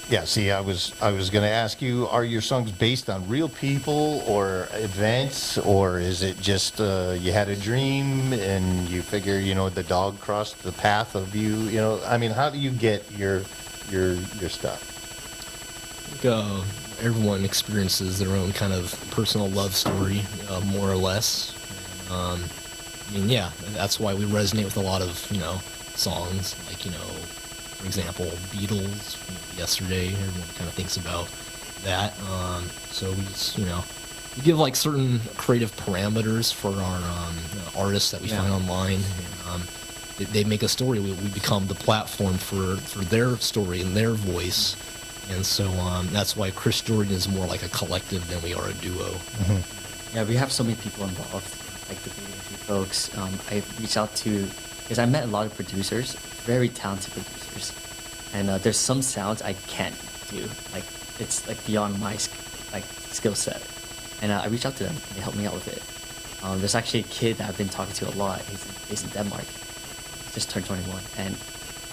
Yeah. See, I was going to ask you: are your songs based on real people or events, or is it just you had a dream and you figure the dog crossed the path of you? I mean, how do you get your stuff? Everyone experiences their own kind of personal love story, more or less. I mean, yeah, that's why we resonate with a lot of, songs, like, for example, Beatles, Yesterday, everyone kind of thinks about that. So we just, we give like certain creative parameters for our artists that we find online. And, they make a story. We become the platform for their story and their voice. And so that's why Chris Jourdian is more like a collective than we are a duo. Mm-hmm. Yeah, we have so many people involved, like the video folks. I reached out to, because I met a lot of producers, very talented producers, and there's some sounds I can't do, like it's like beyond my skill set, and I reached out to them and they helped me out with it. There's actually a kid that I've been talking to a lot. He's in Denmark, just turned 21, and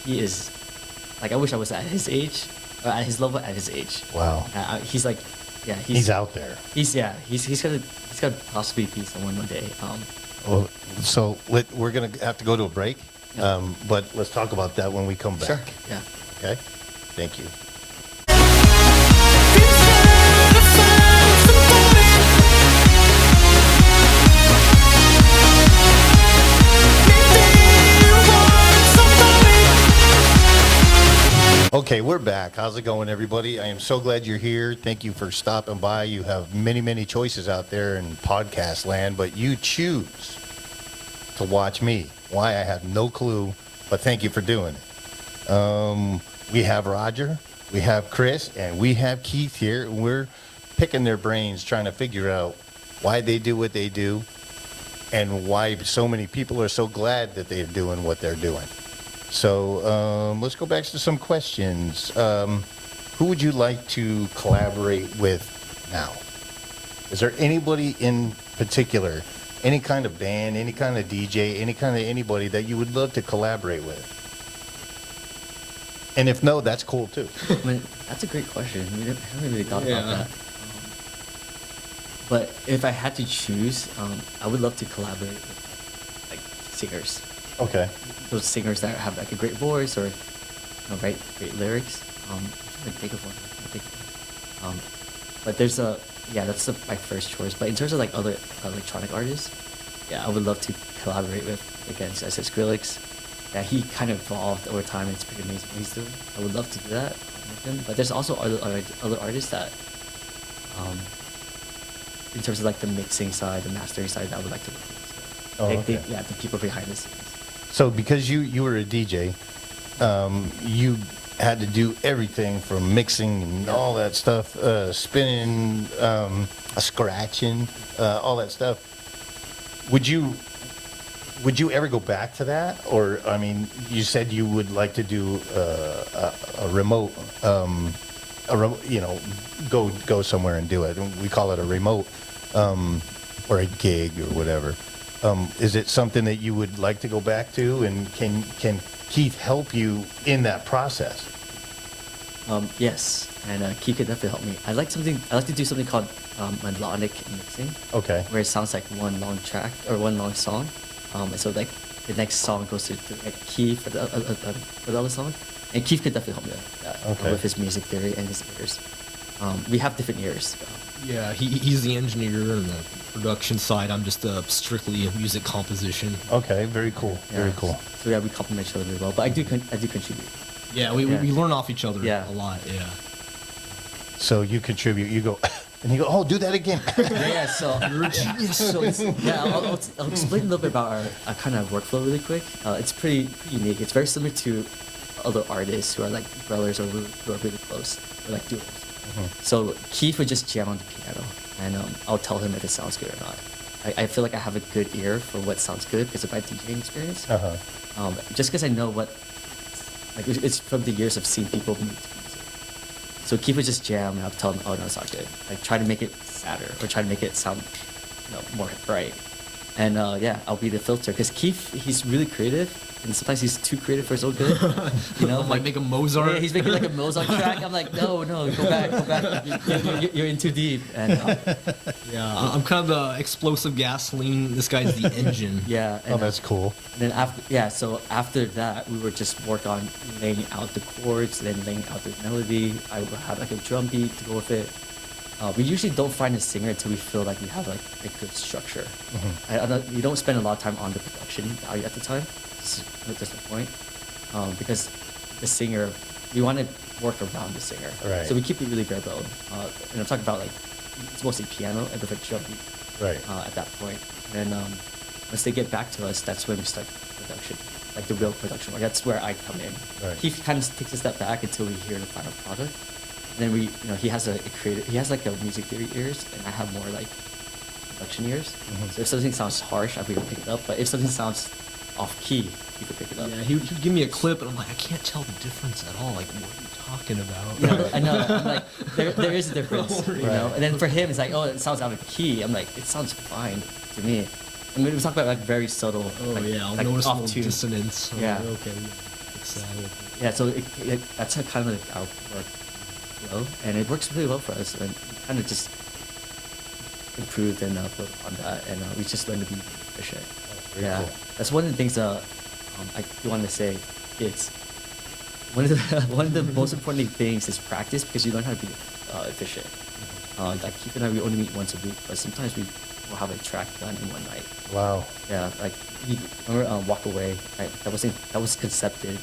he is like, I wish I was at his age. at his level, at his age. Wow. He's like, yeah, He's out there. He's gonna possibly be someone one day. Well, so we're going to have to go to a break, but let's talk about that when we come back. Sure. Yeah. Okay? Thank you. Okay, we're back. How's it going, everybody? I am so glad you're here. Thank you for stopping by. You have many, many choices out there in podcast land, but you choose to watch me. Why, I have no clue, but thank you for doing it. We have Roger, we have Chris, and we have Keith here. And we're picking their brains, trying to figure out why they do what they do and why so many people are so glad that they're doing what they're doing. So let's go back to some questions. Who would you like to collaborate with now? Is there anybody in particular, any kind of band, any kind of DJ, any kind of anybody that you would love to collaborate with? And if no, that's cool too. I mean, that's a great question. I haven't really thought about that. But if I had to choose, I would love to collaborate with like singers. Okay. Those singers that have like a great voice or write great lyrics. I'm trying to think of one. But there's that's my first choice. But in terms of like other electronic artists, yeah, I would love to collaborate with, again, as I said, Skrillex. Yeah, he kind of evolved over time, and it's pretty amazing what he's doing. I would love to do that with him. But there's also other artists that, in terms of like the mixing side, the mastering side, that I would like to work with. So, okay. The people behind the scenes. So because you were a DJ, you had to do everything from mixing and all that stuff, spinning, scratching, all that stuff. Would you ever go back to that? Or, I mean, you said you would like to do a remote, go somewhere and do it. We call it a remote, or a gig or whatever. Is it something that you would like to go back to, and can Keith help you in that process? Yes, and Keith could definitely help me. I like to do something called melodic mixing. Okay. Where it sounds like one long track or one long song, and so like the next song goes to like Keith for the other song, and Keith could definitely help me with that. Okay. With his music theory and his ears. We have different ears. Yeah, he's the engineer and the production side. I'm just strictly music composition. Okay, very cool. Very cool. So yeah, we complement each other really well. But I do contribute. Yeah, we learn off each other a lot. Yeah. So you contribute. You go, and you go. Oh, do that again. Yeah. So you're a genius. So I'll explain a little bit about our kind of workflow really quick. It's pretty unique. It's very similar to other artists who are like brothers or who are really close, or like duos. So Keith would just jam on the piano, and I'll tell him if it sounds good or not. I feel like I have a good ear for what sounds good because of my DJing experience. Just because I know what, like it's from the years of seeing people move to music. So Keith would just jam, and I'll tell him, oh no, it's not good. Like try to make it sadder or try to make it sound, more bright. And I'll be the filter because Keith, he's really creative, and sometimes he's too creative for his own good. Like make a Mozart. Yeah, he's making like a Mozart track. I'm like, no, go back. You're in too deep. And I'm kind of the explosive gasoline. This guy's the engine. yeah. Oh, that's cool. And then after that, we would just work on laying out the chords, then laying out the melody. I would have like a drum beat to go with it. We usually don't find a singer until we feel like we have like a good structure. We don't spend a lot of time on the production value at the time. That's the point. Because the singer, we want to work around the singer. Right. So we keep it really bare bone. And I'm talking about like, it's mostly piano and with a drum beat. Right. At that point. And then once they get back to us, that's when we start production. Like the real production work. That's where I come in. Right. He kind of takes a step back until we hear the final product. And then he has like a music theory ears, and I have more like production ears. So if something sounds harsh, I would pick it up. But if something sounds off key, he could pick it up. Yeah, he would give me a clip, and I'm like, I can't tell the difference at all. Like, what are you talking about? I know. I'm like, there is a difference, you know. And then for him, it's like, oh, it sounds out of key. I'm like, it sounds fine to me. I mean, we talk about like very subtle. Oh like, yeah, I'll like notice off a tune. dissonance. Yeah. Okay, fix that. Yeah, so that's how kind of like our work flow, and it works really well for us. And kind of just improved and built on that, and we just learned to be efficient. very Yeah, cool. that's one of the things I do want to say. It's one of the one of the most important things is practice, because you learn how to be efficient. Like Keith and I, we only meet once a week, but sometimes we will have a track done in one night. Wow. Yeah, like remember Walk Away? Right? That was concepted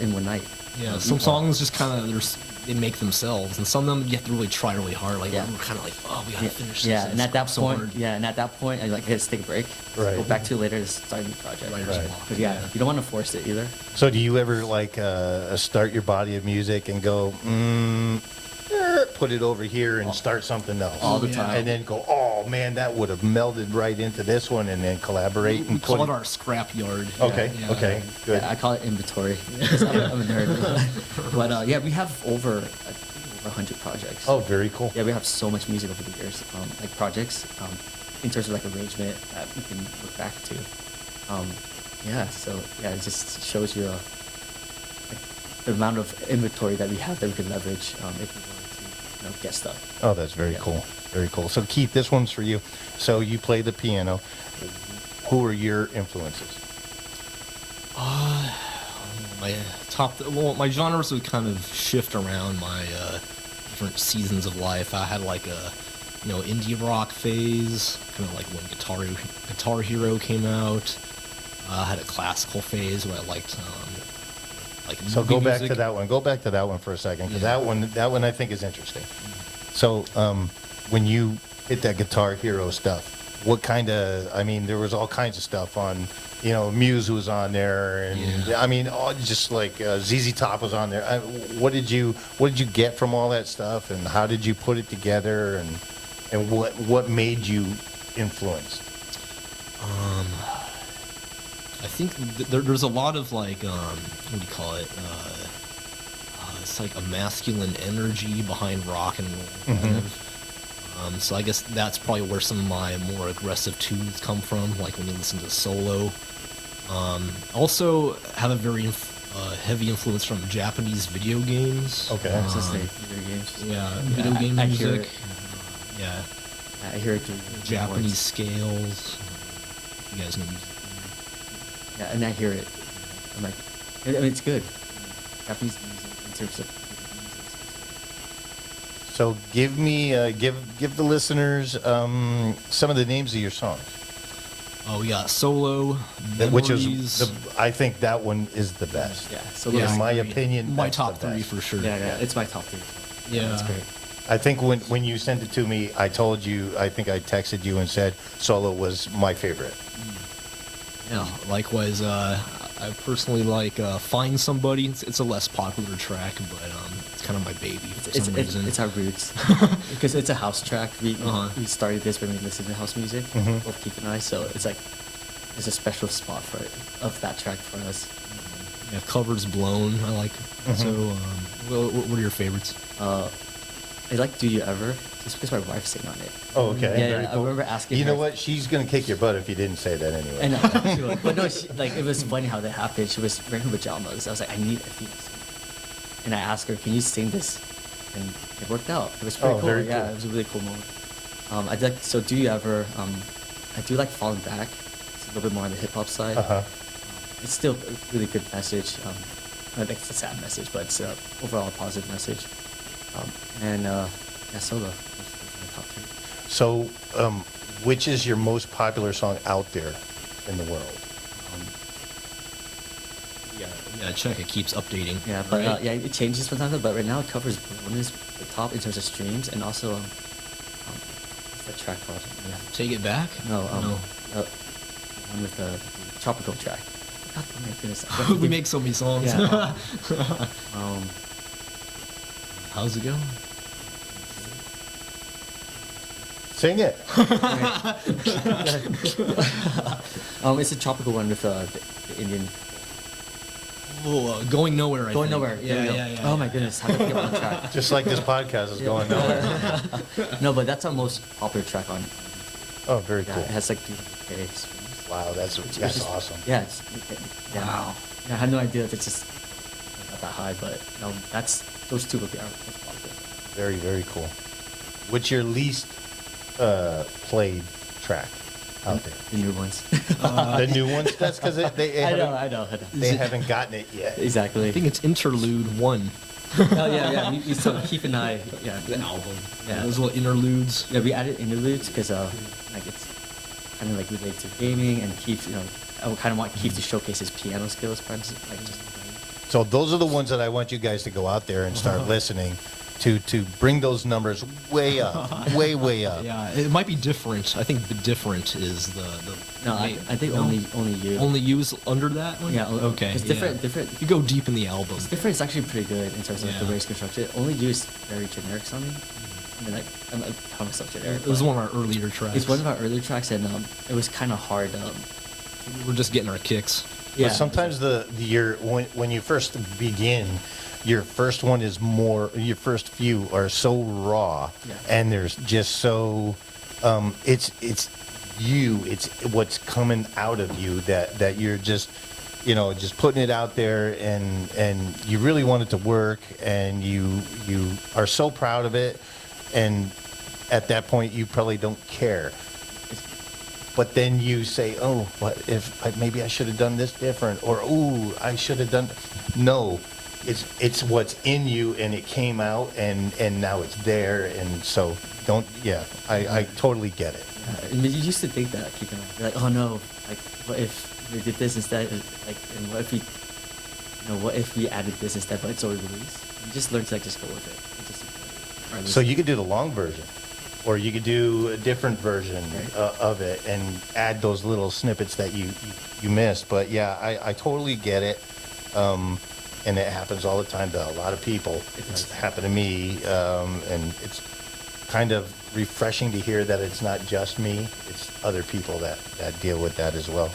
in one night. Yeah, some songs just kind of they make themselves, and some of them you have to really try really hard. Like Yeah. we're kind of like, oh, we gotta finish this. Yeah, and and it's at that so point, hard. I like, hey, let's take a break. Right. Go back to it later to start a new project. Writer's Right. block. 'Cause, yeah, you don't want to force it either. So do you ever like start your body of music and go, put it over here and start something else? All the Yeah. time. And then go, oh man, that would have melded right into this one, and then collaborate We and call put it our scrap yard. Okay, Yeah. okay, good. Yeah, I call it inventory. 'Cause I'm a nerd. But yeah, we have over 100 projects. Oh, very cool. Yeah, we have so much music over the years, like projects, in terms of like arrangement that we can look back to. Yeah, so yeah, it just shows you like, the amount of inventory that we have that we can leverage if we wanted to, get stuff. Oh, that's very Yeah. cool. Very cool. So Keith, this one's for you. So you play the piano. Who are your influences? My genres would kind of shift around my different seasons of life. I had like a indie rock phase, kind of like when Guitar Hero came out. I had a classical phase where I liked like So movie go back music. to that one. Go back to that one for a second, because Yeah. that one I think is interesting. So when you hit that Guitar Hero stuff, what kind of? I mean, there was all kinds of stuff on. Muse was on there, and Yeah. I mean, just like ZZ Top was on there. What did you get from all that stuff, and how did you put it together, and what made you influenced? I think there's a lot of like, what do you call it? It's like a masculine energy behind rock and roll. Kind of. So I guess that's probably where some of my more aggressive tunes come from, like when you listen to Solo. Also have a very heavy influence from Japanese video games. Okay. It's just like video games. Yeah, video game I hear music. it. Yeah, I hear it through Japanese words. scales. You guys know music. Yeah, and I hear it. I'm like, I mean, it's good. Japanese music in terms of So give me give the listeners some of the names of your songs. Oh, we got Solo, Which Memories. is I think that one is the best. yeah. So Yeah, in I my agree. opinion, My that's top the three best. for sure. yeah, it's my top three. Yeah. That's great. I think when you sent it to me, I told you. I think I texted you and said Solo was my favorite. Yeah, likewise, I personally like Find Somebody. It's a less popular track, but it's kind of my baby for some reason. It's our roots because it's a house track. We started this when we listened to house music, both Keith and I. So it's like there's a special spot for it of that track for us. Yeah, Covers Blown, I like. So, what are your favorites? I like Do You Ever just because my wife sang on it. Oh, okay. Yeah, Very yeah, I cool. remember asking You know her- what? She's gonna kick your butt if you didn't say that anyway. And no, but no, like it was funny how that happened. She was wearing her pajamas. I was like, I need a female singer, and I asked her, "Can you sing this?" And it worked out. It was pretty Oh, cool. very Yeah, cool. it was a really cool moment. I like so. Do You Ever? I do like Falling Back. It's a little bit more on the hip hop side. It's still a really good message. I think it's a sad message, but it's overall a positive message. And yeah, Solo. Those are my top three. So, which is your most popular song out there in the world? Yeah, check. It keeps updating. Yeah, but right? yeah, it changes from time to time. But right now, it covers bonus the top in terms of streams, and also what's that track called? Yeah. Take It Back? No, No. the one with the tropical track. God, oh my goodness. We make so many songs. Yeah. How's it go? Sing it. It's a tropical one with the Indian. Oh, Going Nowhere, I Going think. Nowhere. There we go. Yeah. Oh my goodness, how did I get on track? Just like this podcast is going nowhere. No, but that's our most popular track on. Oh, very Yeah, cool. it has like 300K streams. Wow, that's Which is- awesome. Yeah, yeah. Wow. Yeah, I had no idea that it's just that high, but those two would be our most popular. Very, very cool. What's your least played track out there? The new ones. The new ones? That's because they I know. they haven't gotten it yet. Exactly. I think it's Interlude 1, Oh yeah. So Keith and I, yeah, the album. Yeah. Those little interludes. yeah, we added interludes because like it's kind of like related to gaming, and Keith, I kind of want Keith to showcase his piano skills, like just playing. So those are the ones that I want you guys to go out there and start listening to bring those numbers way up, way up. Yeah, it might be different. I think the different is the No, I think only you. only use under that one. Yeah, Okay. It's yeah. different. If you go deep in the album. It's different. It's actually pretty good in terms of like, the Yeah. way it's constructed. Only you is very generic sounding. I mean, like I'm calling myself generic. It was but one of our earlier tracks. It's one of our earlier tracks, and it was kind of hard. We're just getting our kicks. Yeah. But sometimes when you first begin, your first one is your first few are so raw, Yeah. and there's just so it's what's coming out of you that you're just just putting it out there, and you really want it to work, and you are so proud of it, and at that point you probably don't care. But then you say, "Oh, what if maybe I should have done this different?" Or, "Ooh, I should have done." No, it's what's in you, and it came out, and now it's there, and so don't. Yeah, I totally get it. I mean, you used to think that, keeping on. You're like, oh no, like, what if we did this instead? Like, and what if we added this instead? But it's already released. You just learn to like just go with it. And just, So you could do the long version, or you could do a different version Right. of it and add those little snippets that you missed. But yeah, I totally get it. And it happens all the time to a lot of people. It's happened to me, and it's kind of refreshing to hear that it's not just me; it's other people that deal with that as well.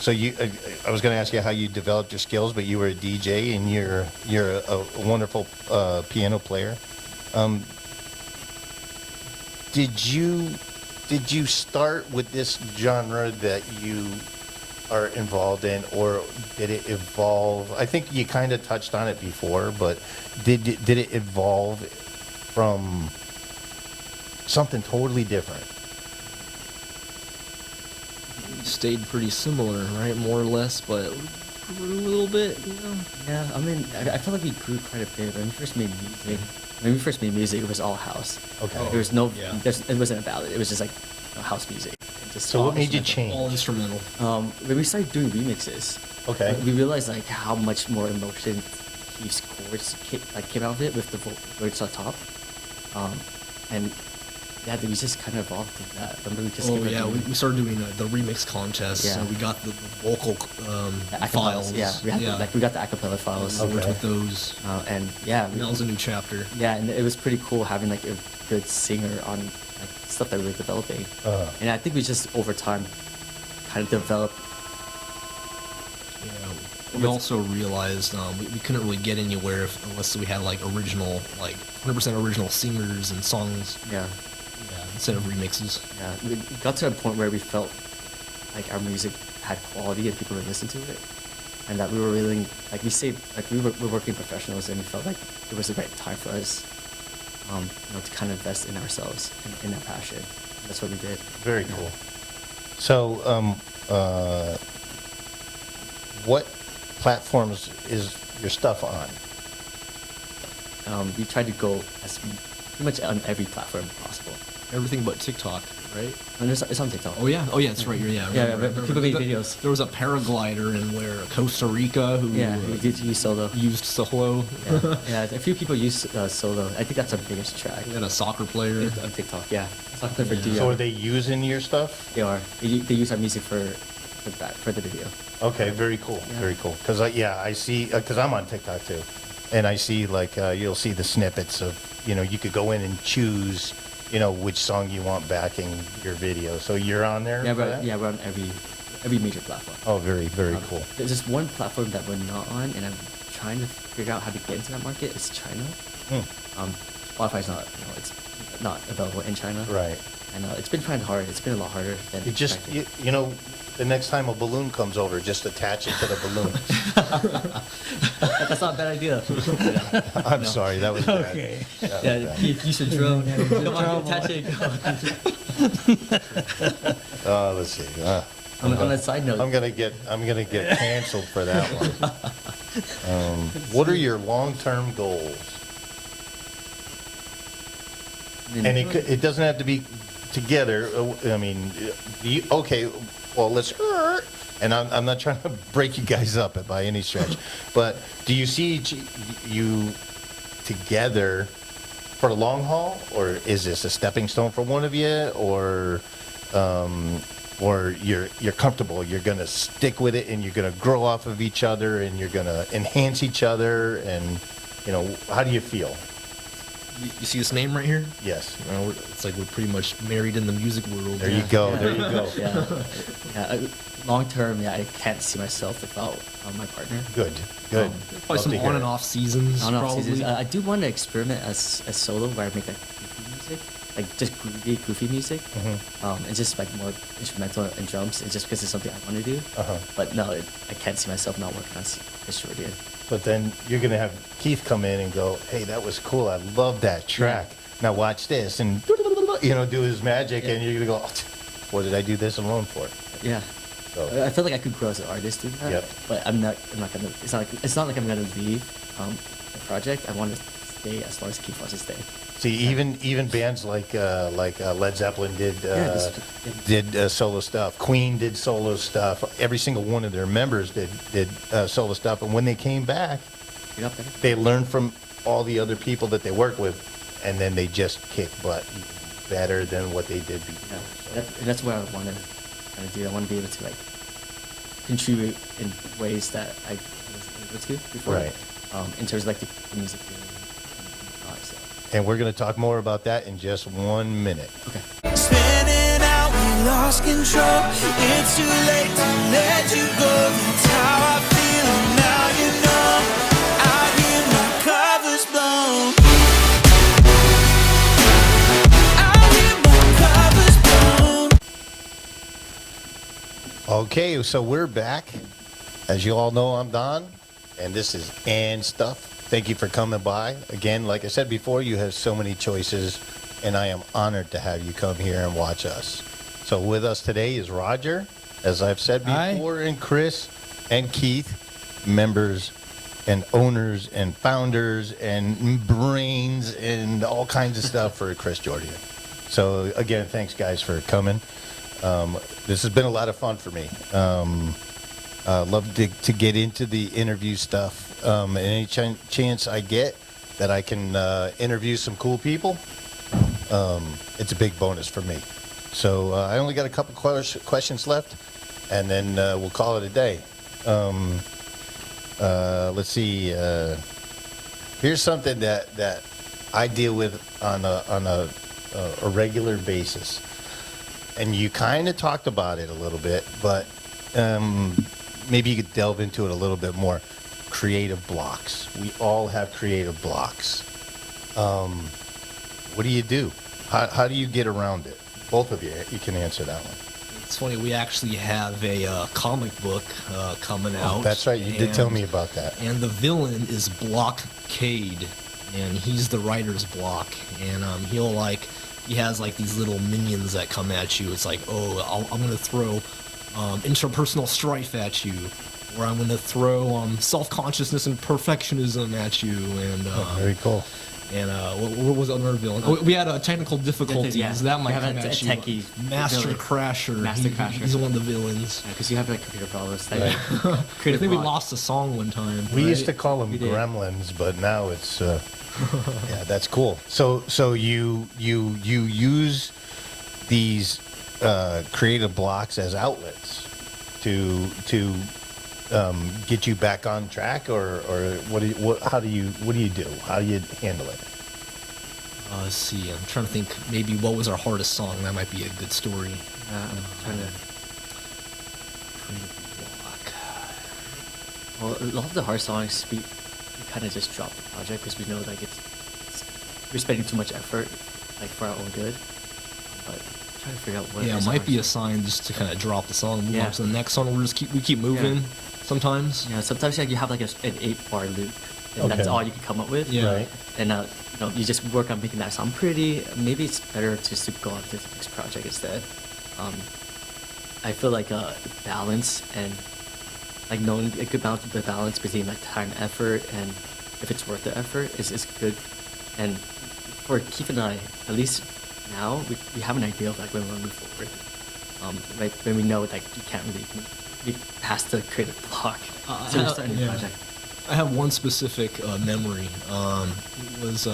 So I was going to ask you how you developed your skills, but you were a DJ and you're a wonderful piano player. Did you start with this genre that you are involved in, or did it evolve? I think you kind of touched on it before, but did it evolve from something totally different? Stayed pretty similar, right? More or less, but grew a little bit. Yeah, I mean, I feel like we grew quite a bit when we first made music. When we first made music, it was all house. Okay. There was no, Yeah. it wasn't a ballad. It was just like house music. Just So all what made you instrumental. All change? instrumental. When we started doing remixes, Okay. we realized like how much more emotion Keith's chords came out of it with the words on top, and yeah, we just kind of evolved from that. Remember, we just Oh kept yeah, doing we started doing the remix contest. Yeah. So we got the vocal the acapellas. files. Yeah, we had we got the acapella files, So we worked Okay. with those. and yeah, And that was a new chapter. yeah, and it was pretty cool having like a good singer on like stuff that we were developing. And I think we just over time kind of developed. Yeah, we also realized we couldn't really get anywhere unless we had like original, like 100% original singers and songs. Yeah, Instead of remixes. yeah. We got to a point where we felt like our music had quality and people would listen to it, and that we were really like we were working professionals, and we felt like it was the right time for us, to kind of invest in ourselves in our passion. That's what we did. Very cool. So, what platforms is your stuff on? We tried to go as pretty much on every platform possible. Everything but TikTok, right? And it's on TikTok. Oh yeah, that's right. Yeah, Yeah, right. people made videos. There was a paraglider in Costa Rica who Yeah, we did use solo. used solo. Yeah, yeah, a few people use solo. I think that's our biggest track We had a soccer player. on TikTok. Yeah, soccer player for Yeah. Jourdian. So are they using your stuff? They are. They use our music for the video. Okay, very cool, Yeah. very cool. Because I see, because I'm on TikTok too, and I see like you'll see the snippets of you could go in and choose which song you want backing your video. So you're on there. Yeah, for we're, that? yeah, we're on every major platform. Oh, very cool. There's just one platform that we're not on, and I'm trying to figure out how to get into that market. It's China. Spotify's not, it's not available in China. Right. And it's been kind of hard. It's been a lot harder than It just expected. the next time a balloon comes over, just attach it to the balloon. That's not a bad idea. I'm sorry, that was bad. Okay. That was Yeah, bad. you should drone. Come on, attach it. Let's see. On a side note, I'm gonna get canceled for that one. What are your long-term goals? And it doesn't have to be together. I mean, okay. Well, let's. And I'm not trying to break you guys up by any stretch, but do you see you together for the long haul, or is this a stepping stone for one of you, or you're comfortable, you're gonna stick with it, and you're gonna grow off of each other, and you're gonna enhance each other, and how do you feel? You see this name right here? Yes. It's like we're pretty much married in the music world. There you go. There you go. Long term, I can't see myself without my partner. Good. Good. Probably Love some to hear on and it. off seasons. On and off probably. seasons. I do want to experiment as solo, where I make like goofy music, like just goofy music, and just like more instrumental and drums. It's just because it's something I want to do. But no, I can't see myself not working on Chris Jourdian. But then you're going to have Keith come in and go, hey, that was cool. I love that track. Now watch this. And, do his magic. And you're going to go, oh, what did I do this alone for? Yeah. So, I feel like I could grow as an artist doing that. Yep. But I'm not gonna. It's not like I'm gonna leave the project. I want to stay as long as Keith wants to stay. see, even bands like Led Zeppelin did solo stuff. Queen did solo stuff. Every single one of their members did solo stuff. And when they came back, You're not better. they learned from all the other people that they worked with, and then they just kicked butt even better than what they did before. Yeah. That's what I want to kind of do. I want to be able to like contribute in ways that I wasn't able to before. Right. In terms of like the music video and whatnot, so. And we're going to talk more about that in just 1 minute. Okay. Spinning out, we lost control. It's too late to let you go. That's how I feel, and now you know. I hear my covers blown. I hear my covers blown. Okay, so we're back. As you all know, I'm Don, and this is And Stuff. Thank you for coming by. Again, like I said before, you have so many choices, and I am honored to have you come here and watch us. So with us today is Roger, as I've said Hi. before, and Chris and Keith, members and owners and founders and brains and all kinds of stuff for Chris Jourdian. So again, thanks guys for coming. This has been a lot of fun for me. Love to get into the interview stuff. Any chance I get that I can interview some cool people, it's a big bonus for me. So I only got a couple questions left, and then we'll call it a day. Let's see. Here's something that I deal with on a regular basis, and you kind of talked about it a little bit, but maybe you could delve into it a little bit more. Creative blocks. We all have creative blocks. What do you do? How do you get around it? Both of you can answer that one. It's funny, we actually have a comic book coming out. That's right. You did tell me about that. And the villain is Blockade, and he's the writer's block. And he has like these little minions that come at you. It's like, I'm going to throw interpersonal strife at you, or I'm going to throw self-consciousness and perfectionism at you. And Very cool. And what was another villain? Oh, we had technical difficulties. Yeah. That might We have come a at you. techie Master villain. Crasher. Master Crasher. He's one of the villains. Because you have like computer problems. Right. I Creative think we block. lost a song one time. We right? used to call them We did. gremlins, but now it's yeah, that's cool. So you use these creative blocks as outlets to get you back on track, or what do you do? How do you handle it? Let's see. I'm trying to think. Maybe what was our hardest song? That might be a good story. I'm trying to. Block. Well, a lot of the hard songs, we kind of just drop the project because we know like we're spending too much effort, like for our own good. But I'm trying to figure out what. Yeah, it is might be a ours. sign just to kind of drop the song and move Yeah. on to the next song. We keep moving Yeah. sometimes. Yeah, sometimes like you have like an 8-bar loop, and that's Okay. all you can come up with. Yeah. Right. And you just work on making that sound pretty. Maybe it's better just to go on to the next project instead. I feel like balance and like knowing a good balance, the balance between like time, effort, and if it's worth the effort is good. And for Keith and I, at least now, we have an idea of like when we want to move forward. Right when we know like you can't really be past the creative block, so we're starting a new yeah. project. I have one specific memory. It was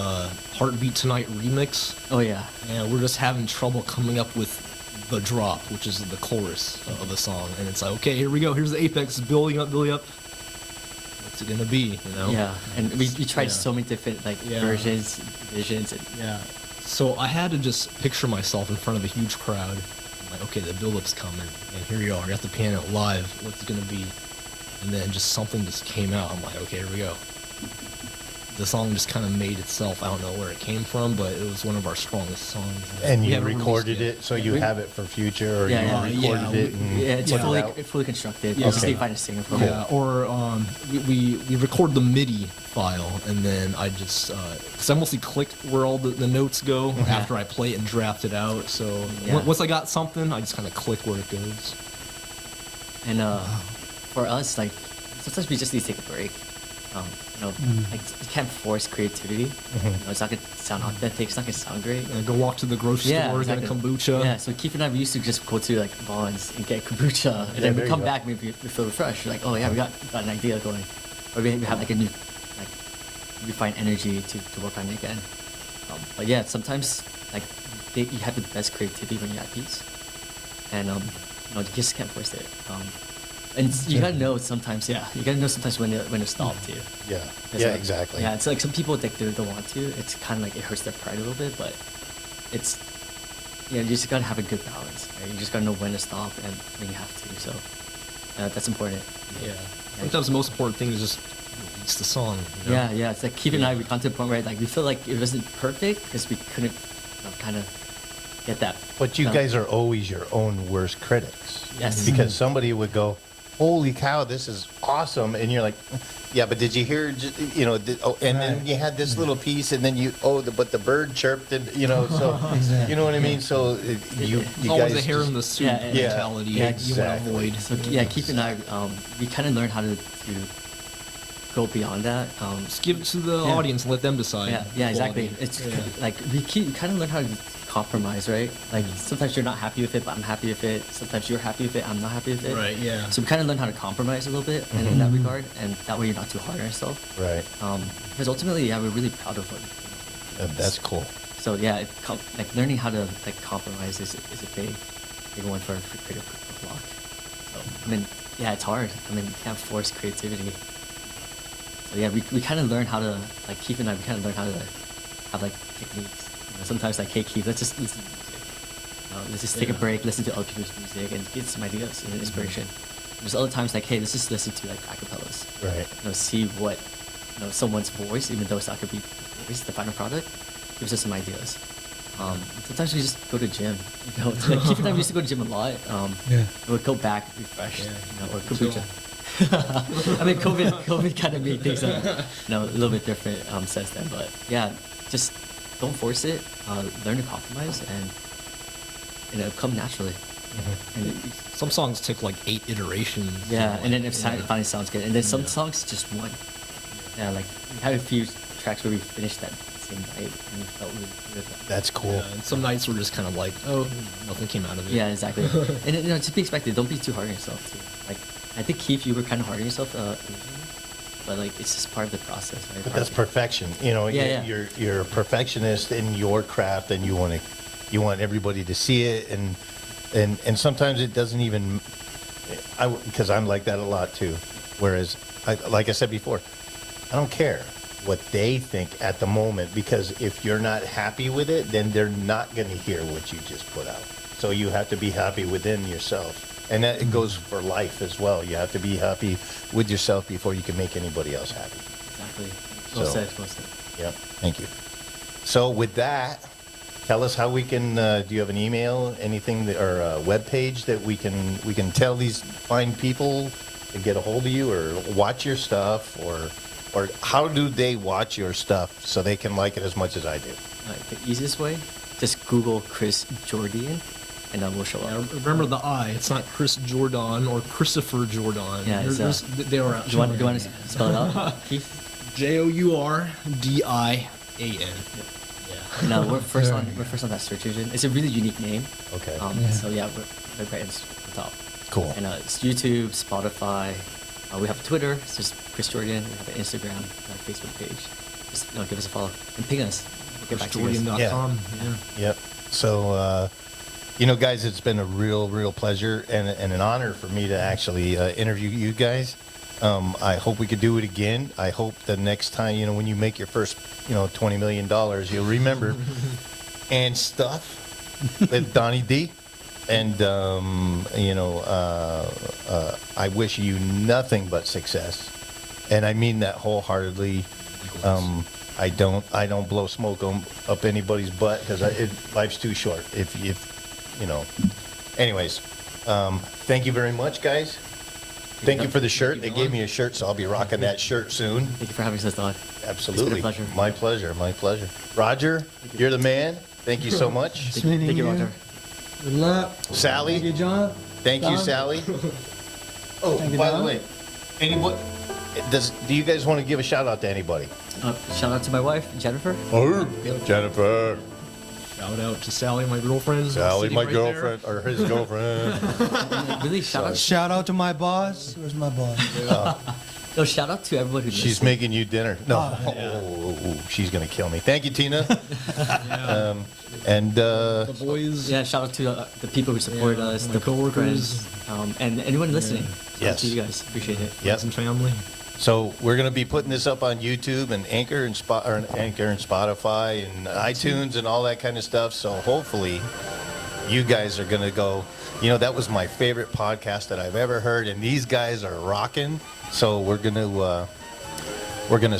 Heartbeat Tonight remix. Oh yeah. And we're just having trouble coming up with the drop, which is the chorus of the song. And it's like, okay, here we go. Here's the apex, building up. What's it gonna be? You know? Yeah, and we tried Yeah. so many different like Yeah. versions, visions, and Yeah. So I had to just picture myself in front of a huge crowd. I'm like, okay, the build-up's coming, and here you are. You have to pan it live. What's it gonna be? And then just something just came out. I'm like, okay, here we go. The song just kind of made itself. I don't know where it came from, but it was one of our strongest songs. And We you haven't recorded released it, so you We- have it for future, or Yeah, you yeah. recorded Yeah, it and yeah, it's put it fully out? fully constructed. Yeah. You just Okay. need to find a singer for Yeah, it. or we record the MIDI file, and then I just because I mostly click where all the notes go after I play it and draft it out. So Yeah. once I got something, I just kind of click where it goes. And for us, like sometimes we just need to take a break. Like you can't force creativity. It's not gonna sound authentic. It's not gonna sound great. And go walk to the grocery store, get a kombucha. Yeah, so Keith and I, we used to just go to like Vaughn's and get kombucha, and then there we you come go. back, maybe we feel refreshed. We're like, oh yeah, we got an idea going, or we have like a new, like we find energy to work on it again. But yeah, sometimes like you have the best creativity when you're at peace, and you just can't force it. And you gotta know sometimes, you gotta know sometimes when to stop too. Yeah, It's yeah, like- exactly. Yeah, it's like some people think they don't want to. It's kind of like it hurts their pride a little bit, but it's you just gotta have a good balance. Right? You just gotta know when to stop and when you have to. So that's important. Yeah. Sometimes the most important thing is just release the song. You know? Yeah. It's like Keith and I, we got to the point where like we feel like it wasn't perfect because we couldn't kind of get that. But you guys are always your own worst critics. Yes. Because somebody would go, "Holy cow, this is awesome," and you're like, "Yeah, but did you hear? And then you had this little piece, and then but the bird chirped, and so Exactly. you know what I mean. So you It's always guys a hair just- in the suit Yeah, yeah. mentality Yeah, you want to exactly. avoid. So Keith and I, we kind of learned how to go beyond that. Just give it to the Yeah. audience and let them decide. Yeah, exactly. quality. It's like we kind of learn how to compromise, right? Like sometimes you're not happy with it, but I'm happy with it. Sometimes you're happy with it, I'm not happy with it. Right, yeah. So we kind of learn how to compromise a little bit in that regard, and that way you're not too hard on yourself. right. Because ultimately, we're really proud of what we do. That's cool. So yeah, like learning how to like compromise is a big one for creative block. So I mean, it's hard. I mean, you can't force creativity. So yeah, we kind of learn how to like Keith and I. We kind of learn how to have like techniques. Sometimes like, hey Keith, let's just listen to music. Let's just take a break, listen to other people's music, and get some ideas and inspiration. There's other times like, hey, let's just listen to like acapellas. Right. See what someone's voice, even though it's not gonna be the voice, the final product, gives us some ideas. Sometimes we just go to gym. Like Keith and I used to go to gym a lot. We'll go back refreshed, or kombucha. I mean, COVID kind of made things a little bit different since then. But yeah, just don't force it. Learn to compromise, and it'll come naturally. And Some songs take like 8 iterations. yeah, and then it finally sounds good. And then some songs just one. Yeah, like we had a few tracks where we finished that same night and we felt really good. That's cool. Yeah, and some nights were just kind of like, oh, nothing came out of it. Yeah, exactly. And to be expected. Don't be too hard on yourself too. Like I think Keith, you were kind of hard on yourself originally, but like it's just part of the process, right? But Part that's of it. perfection. Yeah. You're a perfectionist in your craft, and you want everybody to see it, and sometimes it doesn't even. Because I'm like that a lot too. Whereas, like I said before, I don't care what they think at the moment, because if you're not happy with it, then they're not going to hear what you just put out. So you have to be happy within yourself, and that it goes for life as well. You have to be happy with yourself before you can make anybody else happy. Exactly. Well So- said. Well said. Yep. Thank you. So with that, tell us how we can. Do you have an email, anything, or a web page that we can tell these fine people to get a hold of you or watch your stuff, or how do they watch your stuff so they can like it as much as I do? The easiest way, just Google Chris Jourdian, and then we'll show Yeah, up. remember the I. It's not Chris Jordan or Christopher Jordan. Yeah, it's, they are Do you want to spell it out, Keith? Jourdian. Yeah. No, we're first on that search engine. It's a really unique name. Okay. So yeah, we're right on the top. Cool. And it's YouTube, Spotify. We have Twitter. It's just Chris Jourdian. We have an Instagram, and a Facebook page. Just give us a follow and ping us. We'll get back to you guys. ChrisJordian.com. Yep. So, guys, it's been a real pleasure and an honor for me to actually interview you guys. I hope we could do it again. I hope the next time, when you make your first, $20 million, you'll remember and stuff with Donnie D. And, I wish you nothing but success. And I mean that wholeheartedly. I don't blow smoke up anybody's butt because life's too short. Anyways, thank you very much, guys. Thank you for the shirt. They gave me a shirt, so I'll be rocking that shirt soon. Thank you for having us, Todd. Absolutely. It's been a pleasure. My pleasure. Roger, you're the man. Thank you so much. Thank you, Roger. Good luck. Sally. Thank you, John. Thank you, Don. Sally. Oh, Thank you, by the Don. way, anybody, do you guys want to give a shout out to anybody? Shout out to my wife, Jennifer. Oh, Jennifer. Shout out to Sally, my girlfriend. Sally, sitting my right girlfriend, or his girlfriend. Really, shout out. Shout out to my boss. Where's my boss? No, shout out to everyone who She's listened. making you dinner. No, she's gonna kill me. Thank you, Tina. The boys. Yeah, shout out to the people who support us, my the coworkers. friends, and anyone listening. Shout out Yes. to you guys. Appreciate it. Yep. And family. So we're gonna be putting this up on YouTube and Anchor and Spotify and iTunes and all that kind of stuff. So hopefully, you guys are gonna go. That was my favorite podcast that I've ever heard, and these guys are rocking. So we're gonna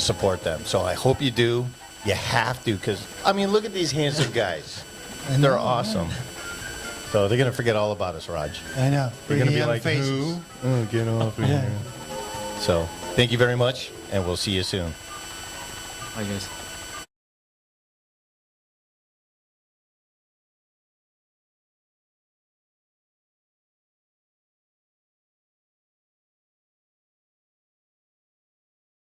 support them. So I hope you do. You have to, because look at these handsome guys. They're awesome. So they're gonna forget all about us, Raj. I know. They're gonna be Young like, faces. who? Oh, get off of here. So thank you very much, and we'll see you soon. Bye, guys.